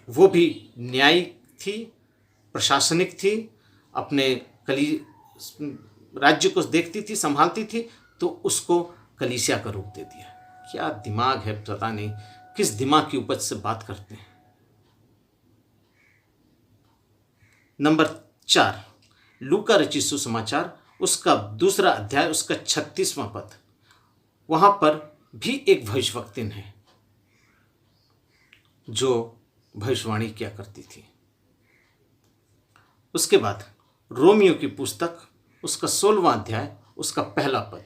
वो भी न्यायिक थी, प्रशासनिक थी, अपने राज्य को देखती थी, संभालती थी, तो उसको कलीसिया का रूप दे दिया। क्या दिमाग है, पता नहीं किस दिमाग की उपज से बात करते हैं। नंबर 4, लूका रचित सुसमाचार उसका 2 अध्याय उसका 36वां पद, वहां पर भी एक भविष्यवक्तिन है जो भविष्यवाणी किया करती थी। उसके बाद रोमियो की पुस्तक उसका 16वां अध्याय उसका 1 पद,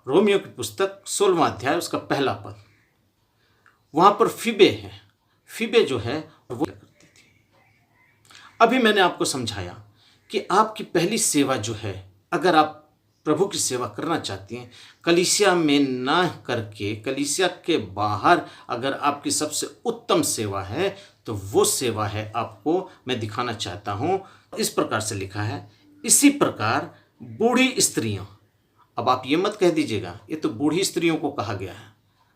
रोमियो की पुस्तक 16वां अध्याय उसका 1 पद, वहां पर फीबे है। फीबे जो है वो करती थी। अभी मैंने आपको समझाया कि आपकी पहली सेवा जो है, अगर आप प्रभु की सेवा करना चाहती हैं, कलीसिया में ना करके कलीसिया के बाहर अगर आपकी सबसे उत्तम सेवा है, तो वो सेवा है, आपको मैं दिखाना चाहता हूं। इस प्रकार से लिखा है, इसी प्रकार बूढ़ी स्त्रियों। अब आप ये मत कह दीजिएगा ये तो बूढ़ी स्त्रियों को कहा गया है,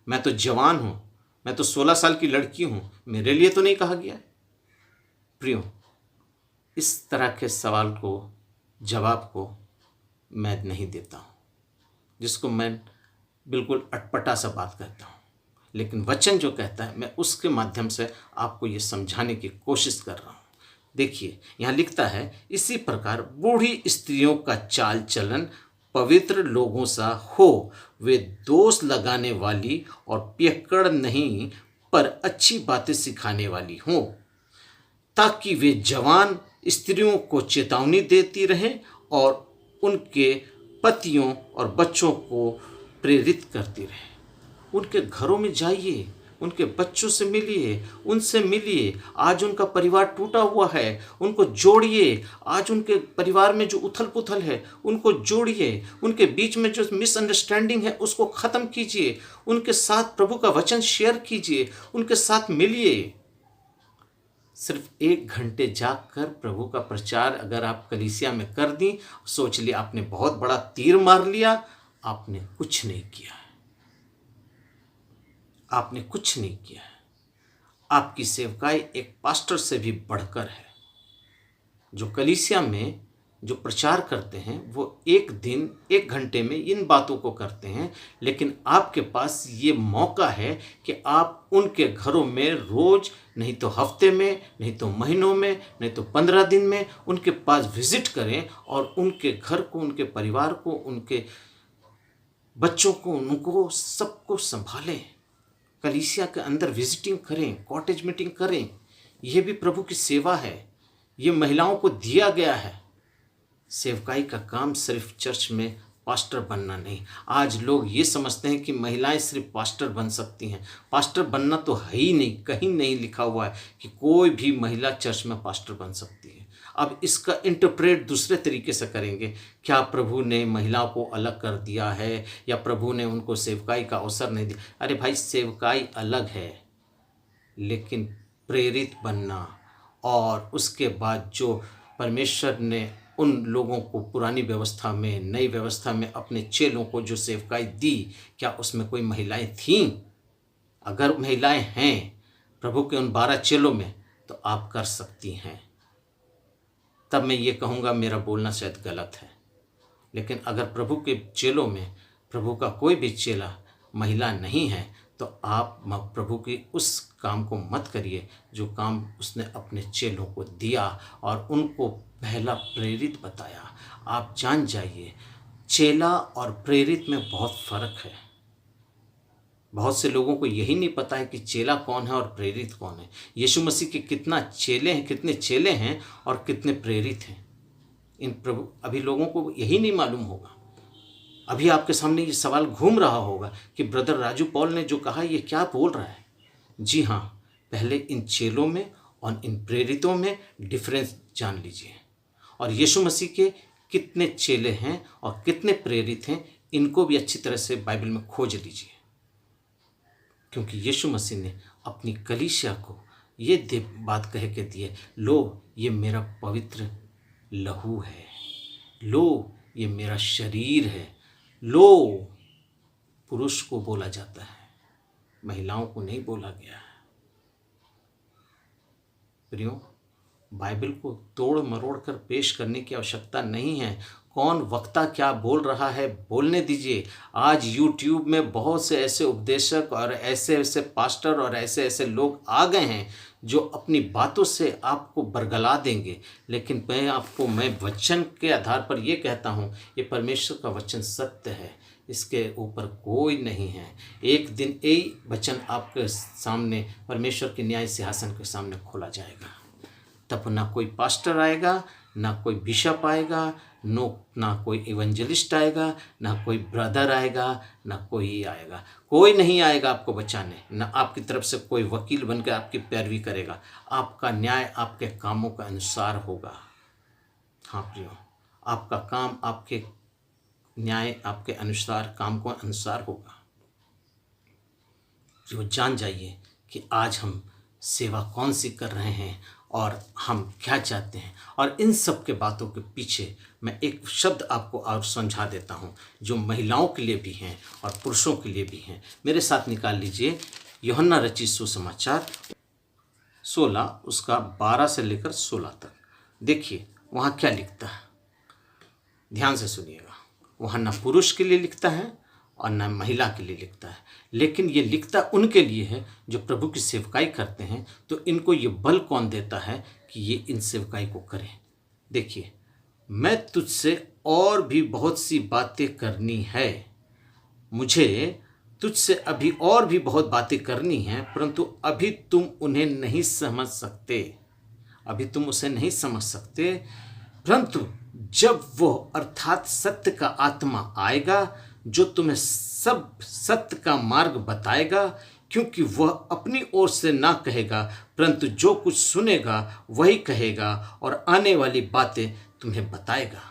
मैं तो जवान हूं, मैं तो 16 साल की लड़की हूं, मेरे लिए तो नहीं कहा गया है। प्रियो, इस तरह के सवाल को, जवाब को मैं नहीं देता हूँ, जिसको मैं बिल्कुल अटपटा सा बात कहता हूँ, लेकिन वचन जो कहता है मैं उसके माध्यम से आपको ये समझाने की कोशिश कर रहा हूँ। देखिए यहाँ लिखता है, इसी प्रकार बूढ़ी स्त्रियों का चाल चलन पवित्र लोगों सा हो, वे दोष लगाने वाली और पियक्कड़ नहीं पर अच्छी बातें सिखाने वाली हों, ताकि वे जवान स्त्रियों को चेतावनी देती रहें और उनके पतियों और बच्चों को प्रेरित करती रहे। उनके घरों में जाइए, उनके बच्चों से मिलिए, उनसे मिलिए। आज उनका परिवार टूटा हुआ है, उनको जोड़िए। आज उनके परिवार में जो उथल पुथल है उनको जोड़िए। उनके बीच में जो मिसअंडरस्टैंडिंग है उसको ख़त्म कीजिए। उनके साथ प्रभु का वचन शेयर कीजिए, उनके साथ मिलिए। सिर्फ 1 घंटे जाकर प्रभु का प्रचार अगर आप कलीसिया में कर दी, सोच लिया आपने बहुत बड़ा तीर मार लिया। आपने कुछ नहीं किया है, आपने कुछ नहीं किया है। आपकी सेवकाई एक पास्टर से भी बढ़कर है। जो कलीसिया में जो प्रचार करते हैं वो 1 घंटे में इन बातों को करते हैं, लेकिन आपके पास ये मौका है कि आप उनके घरों में रोज, नहीं तो हफ्ते में, नहीं तो महीनों में, नहीं तो 15 दिन में उनके पास विजिट करें और उनके घर को, उनके परिवार को, उनके बच्चों को, उनको सबको संभालें। कलीसिया के अंदर विजिटिंग करें, कॉटेज मीटिंग करें। यह भी प्रभु की सेवा है, ये महिलाओं को दिया गया है। सेवकाई का काम सिर्फ चर्च में पास्टर बनना नहीं। आज लोग ये समझते हैं कि महिलाएं सिर्फ पास्टर बन सकती हैं। पास्टर बनना तो है ही नहीं, कहीं नहीं लिखा हुआ है कि कोई भी महिला चर्च में पास्टर बन सकती है। अब इसका इंटरप्रेट दूसरे तरीके से करेंगे, क्या प्रभु ने महिलाओं को अलग कर दिया है या प्रभु ने उनको सेवकाई का अवसर नहीं दिया? अरे भाई, सेवकाई अलग है, लेकिन प्रेरित बनना और उसके बाद जो परमेश्वर ने उन लोगों को पुरानी व्यवस्था में, नई व्यवस्था में अपने चेलों को जो सेवकाई दी, क्या उसमें कोई महिलाएं थीं? अगर महिलाएं हैं प्रभु के उन 12 चेलों में, तो आप कर सकती हैं। तब मैं ये कहूँगा मेरा बोलना शायद गलत है, लेकिन अगर प्रभु के चेलों में प्रभु का कोई भी चेला महिला नहीं है, तो आप प्रभु की उस काम को मत करिए जो काम उसने अपने चेलों को दिया और उनको पहला प्रेरित बताया। आप जान जाइए, चेला और प्रेरित में बहुत फ़र्क है। बहुत से लोगों को यही नहीं पता है कि चेला कौन है और प्रेरित कौन है। यीशु मसीह के कितने चेले हैं और कितने प्रेरित हैं, इन प्रभु अभी लोगों को यही नहीं मालूम होगा। अभी आपके सामने ये सवाल घूम रहा होगा कि ब्रदर राजू पॉल ने जो कहा ये क्या बोल रहा है। जी हाँ, पहले इन चेलों में और इन प्रेरितों में डिफरेंस जान लीजिए। और यीशु मसीह के कितने चेले हैं और कितने प्रेरित हैं, इनको भी अच्छी तरह से बाइबल में खोज लीजिए। क्योंकि यीशु मसीह ने अपनी कलीसिया को ये बात कह के दी है, लो ये मेरा पवित्र लहू है, लो ये मेरा शरीर है। लो पुरुष को बोला जाता है, महिलाओं को नहीं बोला गया है। प्रियो, बाइबल को तोड़ मरोड़ कर पेश करने की आवश्यकता नहीं है। कौन वक्ता क्या बोल रहा है बोलने दीजिए। आज यूट्यूब में बहुत से ऐसे उपदेशक और ऐसे ऐसे पास्टर और ऐसे ऐसे लोग आ गए हैं जो अपनी बातों से आपको बरगला देंगे। लेकिन मैं वचन के आधार पर ये कहता हूँ, ये परमेश्वर का वचन सत्य है, इसके ऊपर कोई नहीं है। एक दिन यही वचन आपके सामने परमेश्वर के न्याय सिंहासन के सामने खोला जाएगा। तब ना कोई पास्टर आएगा, ना कोई बिशप आएगा, ना कोई इवेंजलिस्ट आएगा, ना कोई ब्रदर आएगा, ना कोई आएगा। कोई नहीं आएगा आपको बचाने, ना आपकी तरफ से कोई वकील बनकर आपकी पैरवी करेगा। आपका न्याय आपके कामों के अनुसार होगा। हाँ प्रियो, आपका काम आपके न्याय आपके अनुसार, काम को अनुसार होगा। जो जान जाइए कि आज हम सेवा कौन सी कर रहे हैं और हम क्या चाहते हैं। और इन सब के बातों के पीछे मैं एक शब्द आपको और समझा देता हूँ, जो महिलाओं के लिए भी हैं और पुरुषों के लिए भी हैं। मेरे साथ निकाल लीजिए यूहन्ना रचित सुसमाचार 16 उसका 12 से लेकर 16 तक। देखिए वहाँ क्या लिखता है, ध्यान से सुनिएगा। वहाँ ना पुरुष के लिए लिखता है और न महिला के लिए लिखता है, लेकिन ये लिखता उनके लिए है जो प्रभु की सेवकाई करते हैं। तो इनको ये बल कौन देता है कि ये इन सेवकाई को करें। देखिए, मैं तुझसे और भी बहुत सी बातें करनी है, मुझे तुझसे अभी और भी बहुत बातें करनी हैं, परंतु अभी तुम उन्हें नहीं समझ सकते, अभी तुम उसे नहीं समझ सकते। परंतु जब वो अर्थात सत्य का आत्मा आएगा जो तुम्हें सब सत्य का मार्ग बताएगा, क्योंकि वह अपनी ओर से ना कहेगा, परंतु जो कुछ सुनेगा वही कहेगा और आने वाली बातें तुम्हें बताएगा।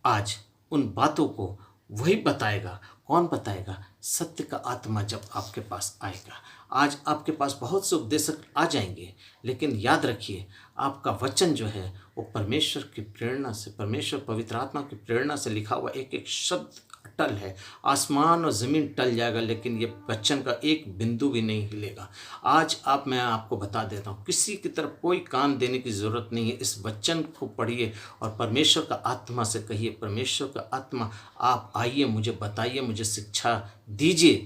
आज उन बातों को वही बताएगा। कौन बताएगा? सत्य का आत्मा जब आपके पास आएगा। आज आपके पास बहुत से उपदेशक आ जाएंगे, लेकिन याद रखिए आपका वचन जो है वो परमेश्वर की प्रेरणा से, परमेश्वर पवित्र आत्मा की प्रेरणा से लिखा हुआ एक एक शब्द अटल है। आसमान और ज़मीन टल जाएगा, लेकिन ये वचन का एक बिंदु भी नहीं हिलेगा। आज मैं आपको बता देता हूँ, किसी की तरफ कोई कान देने की ज़रूरत नहीं है। इस वचन को पढ़िए और परमेश्वर का आत्मा से कहिए, परमेश्वर का आत्मा आप आइए, मुझे बताइए, मुझे शिक्षा दीजिए,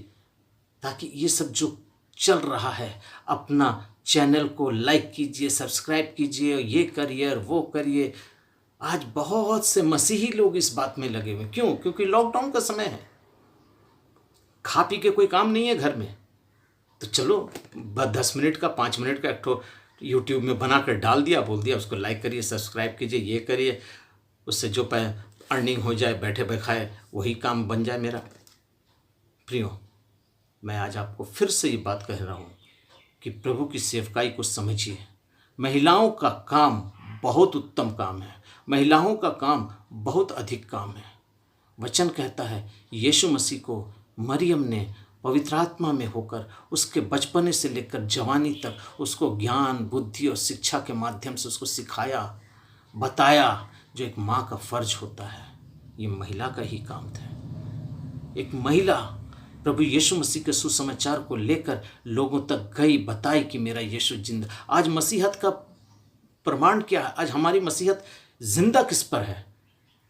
ताकि ये सब जो चल रहा है, अपना चैनल को लाइक कीजिए, सब्सक्राइब कीजिए, ये करिए और वो करिए। आज बहुत से मसीही लोग इस बात में लगे हुए। क्यों? क्योंकि लॉकडाउन का समय है, खा पी के कोई काम नहीं है घर में, तो चलो 10 मिनट का 5 मिनट का एक ठो यूट्यूब में बना कर डाल दिया, बोल दिया उसको लाइक करिए, सब्सक्राइब कीजिए, ये करिए, उससे जो अर्निंग हो जाए, बैठे बैठाए वही काम बन जाए मेरा। प्रियो, मैं आज आपको फिर से ये बात कह रहा हूँ कि प्रभु की सेवकाई को समझिए। महिलाओं का काम बहुत उत्तम काम है, महिलाओं का काम बहुत अधिक काम है। वचन कहता है यीशु मसीह को मरियम ने पवित्र आत्मा में होकर उसके बचपने से लेकर जवानी तक उसको ज्ञान, बुद्धि और शिक्षा के माध्यम से उसको सिखाया, बताया, जो एक माँ का फर्ज होता है। ये महिला का ही काम था। एक महिला प्रभु यीशु मसीह के सुसमाचार को लेकर लोगों तक गई, बताई कि मेरा यीशु जिंदा। आज मसीहत का प्रमाण क्या है? आज हमारी मसीहत जिंदा किस पर है?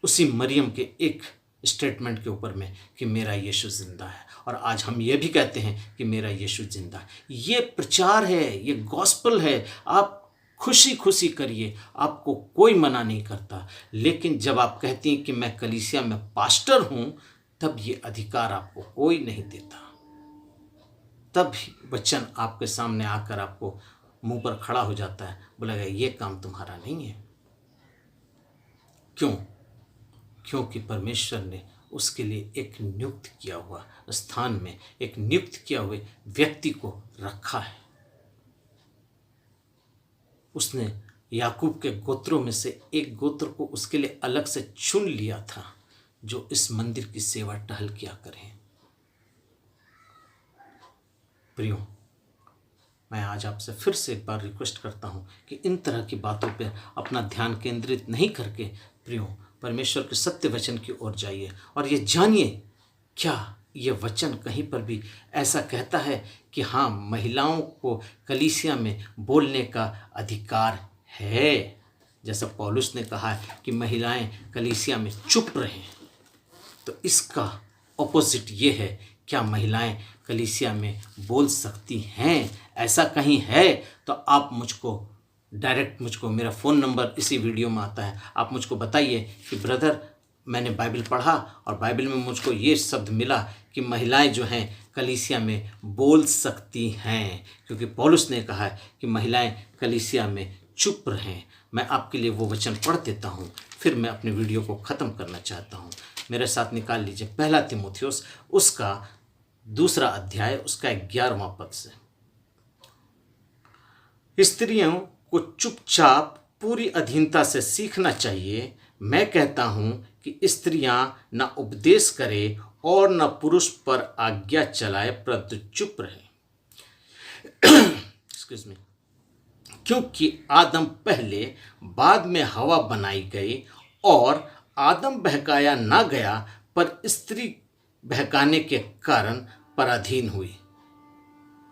उसी मरियम के एक स्टेटमेंट के ऊपर में कि मेरा यीशु जिंदा है। और आज हम ये भी कहते हैं कि मेरा यीशु जिंदा है। ये प्रचार है, ये गॉस्पेल है। आप खुशी खुशी करिए, आपको कोई मना नहीं करता। लेकिन जब आप कहती हैं कि मैं कलीसिया में पास्टर हूँ, तब ये अधिकार आपको कोई नहीं देता। तब वचन आपके सामने आकर आपको मुंह पर खड़ा हो जाता है, बोलेगा ये काम तुम्हारा नहीं है। क्यों? क्योंकि परमेश्वर ने उसके लिए एक नियुक्त किया हुआ स्थान में एक नियुक्त किया हुए व्यक्ति को रखा है। उसने याकूब के गोत्रों में से एक गोत्र को उसके लिए अलग से चुन लिया था जो इस मंदिर की सेवा टहल किया करें। प्रियो, मैं आज आपसे फिर से एक बार रिक्वेस्ट करता हूं कि इन तरह की बातों पर अपना ध्यान केंद्रित नहीं करके प्रियो परमेश्वर के सत्य वचन की ओर जाइए और ये जानिए क्या ये वचन कहीं पर भी ऐसा कहता है कि हाँ, महिलाओं को कलीसिया में बोलने का अधिकार है। जैसा पौलुस ने कहा है कि महिलाएं कलीसिया में चुप रहें, तो इसका ऑपोजिट ये है, क्या महिलाएं कलीसिया में बोल सकती हैं? ऐसा कहीं है तो आप मुझको मेरा फ़ोन नंबर इसी वीडियो में आता है, आप मुझको बताइए कि ब्रदर मैंने बाइबल पढ़ा और बाइबल में मुझको ये शब्द मिला कि महिलाएं जो हैं कलीसिया में बोल सकती हैं, क्योंकि पौलुस ने कहा है कि महिलाएं कलीसिया में चुप रहें। मैं आपके लिए वो वचन पढ़ देता हूँ, फिर मैं अपने वीडियो को ख़त्म करना चाहता हूँ। मेरे साथ निकाल लीजिए 1 तीमुथियुस उसका 2 अध्याय उसका 11वां पद से। स्त्रियों को चुपचाप पूरी अधीनता से सीखना चाहिए। मैं कहता हूँ कि स्त्रियां न उपदेश करे और न पुरुष पर आज्ञा चलाए, परंतु चुप रहे। Excuse me. क्योंकि आदम पहले, बाद में हवा बनाई गई, और आदम बहकाया ना गया पर स्त्री बहकाने के कारण पराधीन हुई।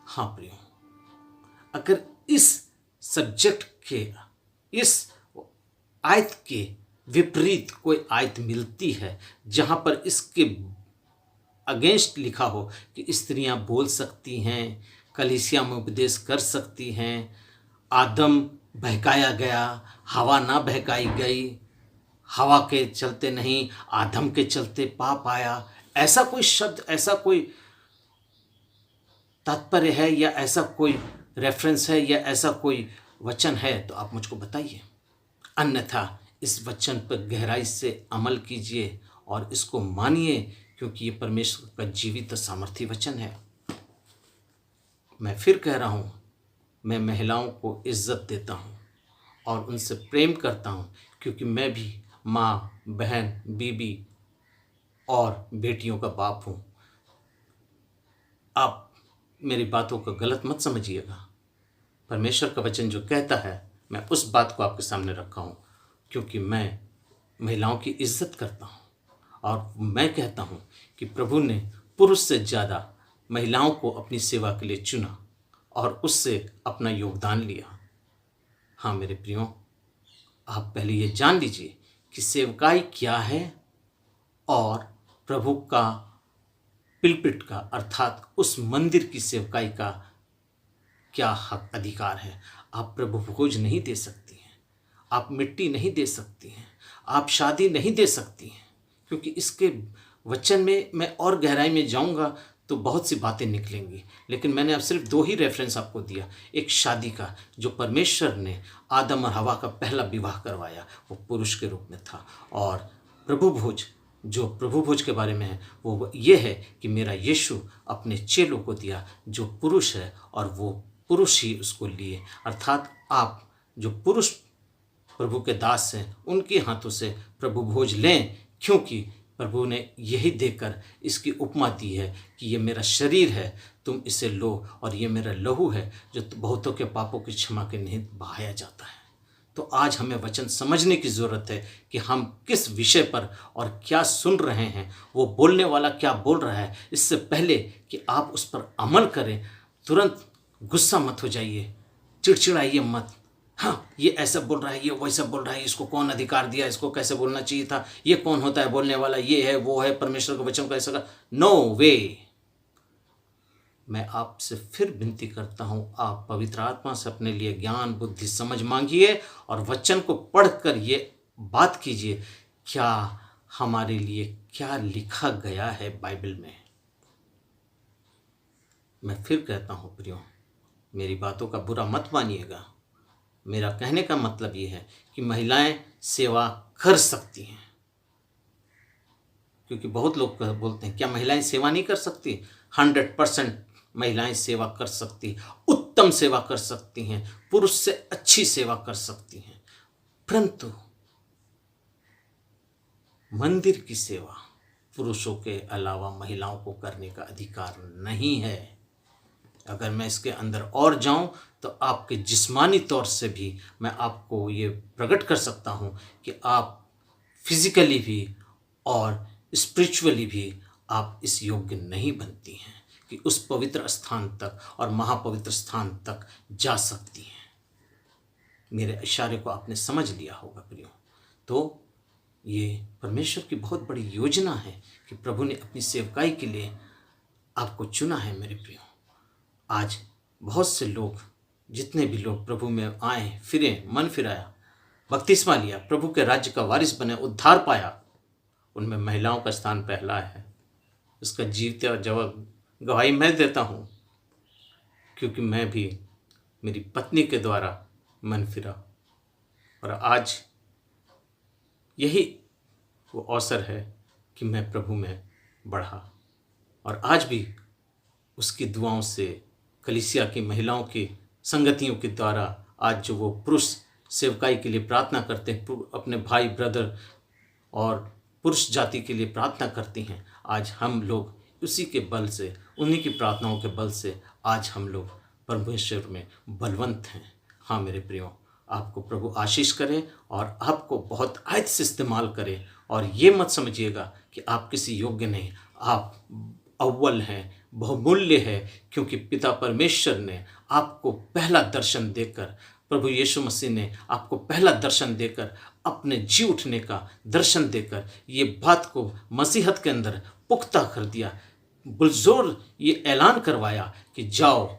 हाँ प्रियो, अगर इस सब्जेक्ट के, इस आयत के विपरीत कोई आयत मिलती है जहाँ पर इसके अगेंस्ट लिखा हो कि स्त्रियां बोल सकती हैं, कलीसिया में उपदेश कर सकती हैं, आदम बहकाया गया, हवा ना बहकाई गई, हवा के चलते नहीं आदम के चलते पाप आया, ऐसा कोई शब्द, ऐसा कोई तात्पर्य है या ऐसा कोई रेफरेंस है या ऐसा कोई वचन है तो आप मुझको बताइए। अन्यथा इस वचन पर गहराई से अमल कीजिए और इसको मानिए, क्योंकि ये परमेश्वर का जीवित सामर्थी वचन है। मैं फिर कह रहा हूँ, मैं महिलाओं को इज्जत देता हूँ और उनसे प्रेम करता हूँ, क्योंकि मैं भी माँ, बहन, बीबी और बेटियों का बाप हूँ। आप मेरी बातों को गलत मत समझिएगा। परमेश्वर का वचन जो कहता है मैं उस बात को आपके सामने रखा हूँ, क्योंकि मैं महिलाओं की इज्जत करता हूँ और मैं कहता हूँ कि प्रभु ने पुरुष से ज़्यादा महिलाओं को अपनी सेवा के लिए चुना और उससे अपना योगदान लिया। हाँ मेरे प्रियो, आप पहले ये जान लीजिए कि सेवकाई क्या है और प्रभु का पिलपिट का अर्थात उस मंदिर की सेवकाई का क्या हक अधिकार है। आप प्रभु भोज नहीं दे सकती हैं, आप मिट्टी नहीं दे सकती हैं, आप शादी नहीं दे सकती हैं, क्योंकि इसके वचन में मैं और गहराई में जाऊंगा तो बहुत सी बातें निकलेंगी, लेकिन मैंने अब सिर्फ 2 ही रेफरेंस आपको दिया। एक शादी का, जो परमेश्वर ने आदम और हवा का पहला विवाह करवाया, वो पुरुष के रूप में था, और प्रभु भोज, जो प्रभु भोज के बारे में है, वो ये है कि मेरा यीशु अपने चेलों को दिया जो पुरुष है और वो पुरुष ही उसको लिए। अर्थात आप जो पुरुष प्रभु के दास हैं उनके हाथों से प्रभु भोज लें, क्योंकि प्रभु ने यही देकर इसकी उपमा दी है कि ये मेरा शरीर है, तुम इसे लो, और ये मेरा लहू है जो बहुतों के पापों की क्षमा के निमित्त बहाया जाता है। तो आज हमें वचन समझने की ज़रूरत है कि हम किस विषय पर और क्या सुन रहे हैं, वो बोलने वाला क्या बोल रहा है। इससे पहले कि आप उस पर अमल करें, तुरंत गुस्सा मत हो जाइए, चिड़चिड़ाइए मत। हाँ, ये ऐसा बोल रहा है, ये वैसा बोल रहा है, इसको कौन अधिकार दिया, इसको कैसे बोलना चाहिए था, ये कौन होता है बोलने वाला, ये है वो है, परमेश्वर के वचन को ऐसा कर। नो वे। मैं आपसे फिर विनती करता हूँ, आप पवित्र आत्मा से अपने लिए ज्ञान, बुद्धि, समझ मांगिए और वचन को पढ़कर ये बात कीजिए, क्या हमारे लिए क्या लिखा गया है बाइबल में। मैं फिर कहता हूँ प्रियो, मेरी बातों का बुरा मत मानिएगा। मेरा कहने का मतलब ये है कि महिलाएं सेवा कर सकती हैं, क्योंकि बहुत लोग बोलते हैं क्या महिलाएं सेवा नहीं कर सकती। 100% महिलाएं सेवा कर सकती, उत्तम सेवा कर सकती हैं, पुरुष से अच्छी सेवा कर सकती हैं, परंतु मंदिर की सेवा पुरुषों के अलावा महिलाओं को करने का अधिकार नहीं है। अगर मैं इसके अंदर और जाऊं तो आपके जिस्मानी तौर से भी मैं आपको ये प्रकट कर सकता हूं कि आप फिजिकली भी और स्पिरिचुअली भी आप इस योग्य नहीं बनती हैं कि उस पवित्र स्थान तक और महापवित्र स्थान तक जा सकती हैं। मेरे इशारे को आपने समझ लिया होगा प्रियो। तो ये परमेश्वर की बहुत बड़ी योजना है कि प्रभु ने अपनी सेवकाई के लिए आपको चुना है मेरे प्रियो। आज बहुत से लोग, जितने भी लोग प्रभु में आए, फिरे, मन फिराया, बपतिस्मा लिया, प्रभु के राज्य का वारिस बने, उद्धार पाया, उनमें महिलाओं का स्थान पहला है। इसका जीवते और जवाब गवाही मैं देता हूँ, क्योंकि मैं भी मेरी पत्नी के द्वारा मन फिरा और आज यही वो अवसर है कि मैं प्रभु में बढ़ा। और आज भी उसकी दुआओं से, कलीसिया की महिलाओं की संगतियों के द्वारा आज जो वो पुरुष सेवकाई के लिए प्रार्थना करते हैं, अपने भाई ब्रदर और पुरुष जाति के लिए प्रार्थना करती हैं, आज हम लोग उसी के बल से, उन्हीं की प्रार्थनाओं के बल से आज हम लोग परमेश्वर में बलवंत हैं। हाँ मेरे प्रियो, आपको प्रभु आशीष करे और आपको बहुत आयत से इस्तेमाल करे। और ये मत समझिएगा कि आप किसी योग्य नहीं, आप अव्वल हैं, बहुमूल्य है, क्योंकि पिता परमेश्वर ने आपको पहला दर्शन देकर, प्रभु यीशु मसीह ने आपको पहला दर्शन देकर, अपने जी उठने का दर्शन देकर ये बात को मसीहत के अंदर पुख्ता कर दिया, बुलजोर ये ऐलान करवाया कि जाओ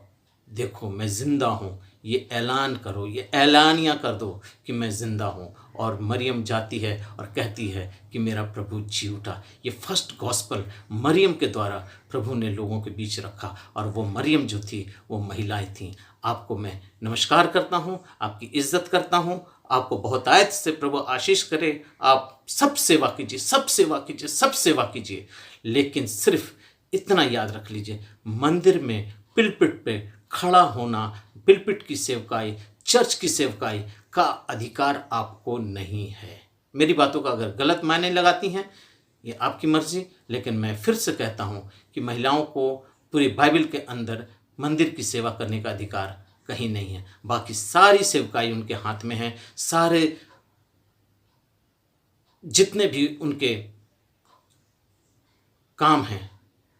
देखो मैं जिंदा हूँ। ये ऐलान करो, ये ऐलानिया कर दो कि मैं जिंदा हूँ। और मरियम जाती है और कहती है कि मेरा प्रभु जी उठा। ये फर्स्ट गॉस्पल मरियम के द्वारा प्रभु ने लोगों के बीच रखा, और वो मरियम जो थी वो महिलाएं थीं। आपको मैं नमस्कार करता हूँ, आपकी इज्जत करता हूँ, आपको बहुत आयत से प्रभु आशीष करे। आप सब सेवा कीजिए, सब सेवा कीजिए, सब सेवा कीजिए, लेकिन सिर्फ इतना याद रख लीजिए, मंदिर में पिलपिट पे खड़ा होना, पिलपिट की सेवकाई, चर्च की सेवकाई का अधिकार आपको नहीं है। मेरी बातों का अगर गलत मायने लगाती हैं ये आपकी मर्जी, लेकिन मैं फिर से कहता हूँ कि महिलाओं को पूरी बाइबल के अंदर मंदिर की सेवा करने का अधिकार कहीं नहीं है। बाकी सारी सेवकाई उनके हाथ में है। सारे जितने भी उनके काम हैं,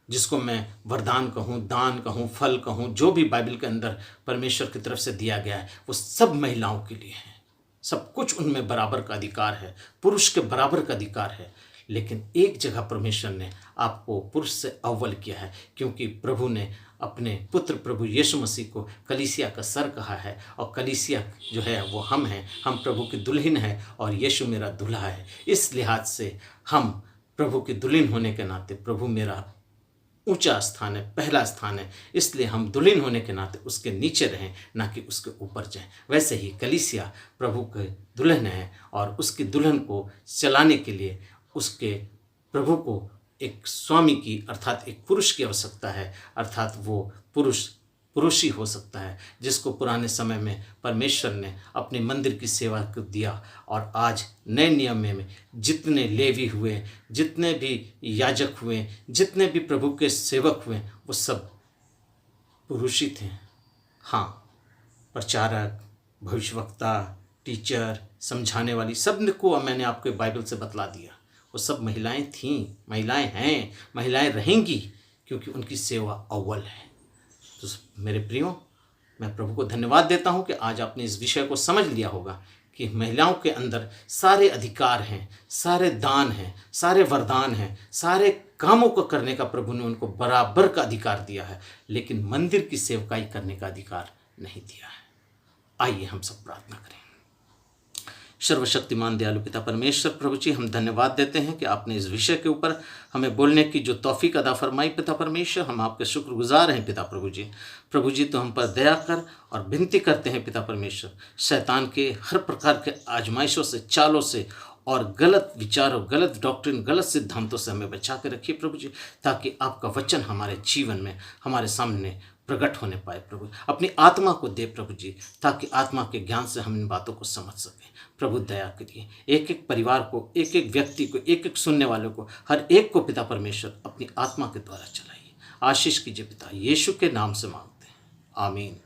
जिसको मैं वरदान कहूँ, दान कहूँ, फल कहूँ, जो भी बाइबल के अंदर परमेश्वर की तरफ से दिया गया है, वो सब महिलाओं के लिए है। सब कुछ उनमें बराबर का अधिकार है, पुरुष के बराबर का अधिकार है। लेकिन एक जगह परमेश्वर ने आपको पुरुष से अव्वल किया है, क्योंकि प्रभु ने अपने पुत्र प्रभु यीशु मसीह को कलीसिया का सर कहा है, और कलीसिया जो है वो हम हैं, हम प्रभु की दुल्हन है और यीशु मेरा दूल्हा है। इस लिहाज से हम प्रभु की दुल्हन होने के नाते, प्रभु मेरा ऊंचा स्थान है, पहला स्थान है, इसलिए हम दुल्हन होने के नाते उसके नीचे रहें, ना कि उसके ऊपर जाएं। वैसे ही कलीसिया प्रभु के दुल्हन है, और उसकी दुल्हन को चलाने के लिए उसके प्रभु को एक स्वामी की, अर्थात एक पुरुष की आवश्यकता है। अर्थात वो पुरुष ही हो सकता है जिसको पुराने समय में परमेश्वर ने अपने मंदिर की सेवा को दिया। और आज नए नियम में जितने लेवी हुए, जितने भी याजक हुए, जितने भी प्रभु के सेवक हुए, वो सब पुरुष ही थे। हाँ, प्रचारक, भविष्यवक्ता, टीचर, समझाने वाली, सब को मैंने आपको बाइबल से बतला दिया। वो सब महिलाएं थीं, महिलाएं हैं, महिलाएं रहेंगी, क्योंकि उनकी सेवा अव्वल है। तो मेरे प्रियो, मैं प्रभु को धन्यवाद देता हूं कि आज आपने इस विषय को समझ लिया होगा कि महिलाओं के अंदर सारे अधिकार हैं, सारे दान हैं, सारे वरदान हैं, सारे कामों को करने का प्रभु ने उनको बराबर का अधिकार दिया है, लेकिन मंदिर की सेवकाई करने का अधिकार नहीं दिया है। आइए हम सब प्रार्थना करें। सर्वशक्तिमान दयालु पिता परमेश्वर, प्रभु जी हम धन्यवाद देते हैं कि आपने इस विषय के ऊपर हमें बोलने की जो तौफीक अदा फरमाई पिता परमेश्वर, हम आपके शुक्रगुजार हैं पिता प्रभु जी। प्रभु जी तो हम पर दया कर और विनती करते हैं पिता परमेश्वर, शैतान के हर प्रकार के आजमाइशों से, चालों से और गलत विचारों, गलत डॉक्ट्रिन, गलत सिद्धांतों से हमें बचा के रखिए प्रभु जी, ताकि आपका वचन हमारे जीवन में, हमारे सामने प्रकट होने पाए प्रभु। अपनी आत्मा को दे प्रभु जी, ताकि आत्मा के ज्ञान से हम इन बातों को समझ सकें। प्रभु दया करिए, एक एक परिवार को, एक एक व्यक्ति को, एक एक सुनने वालों को, हर एक को पिता परमेश्वर अपनी आत्मा के द्वारा चलाइए। आशीष कीजिए पिता, यीशु के नाम से मांगते हैं, आमीन।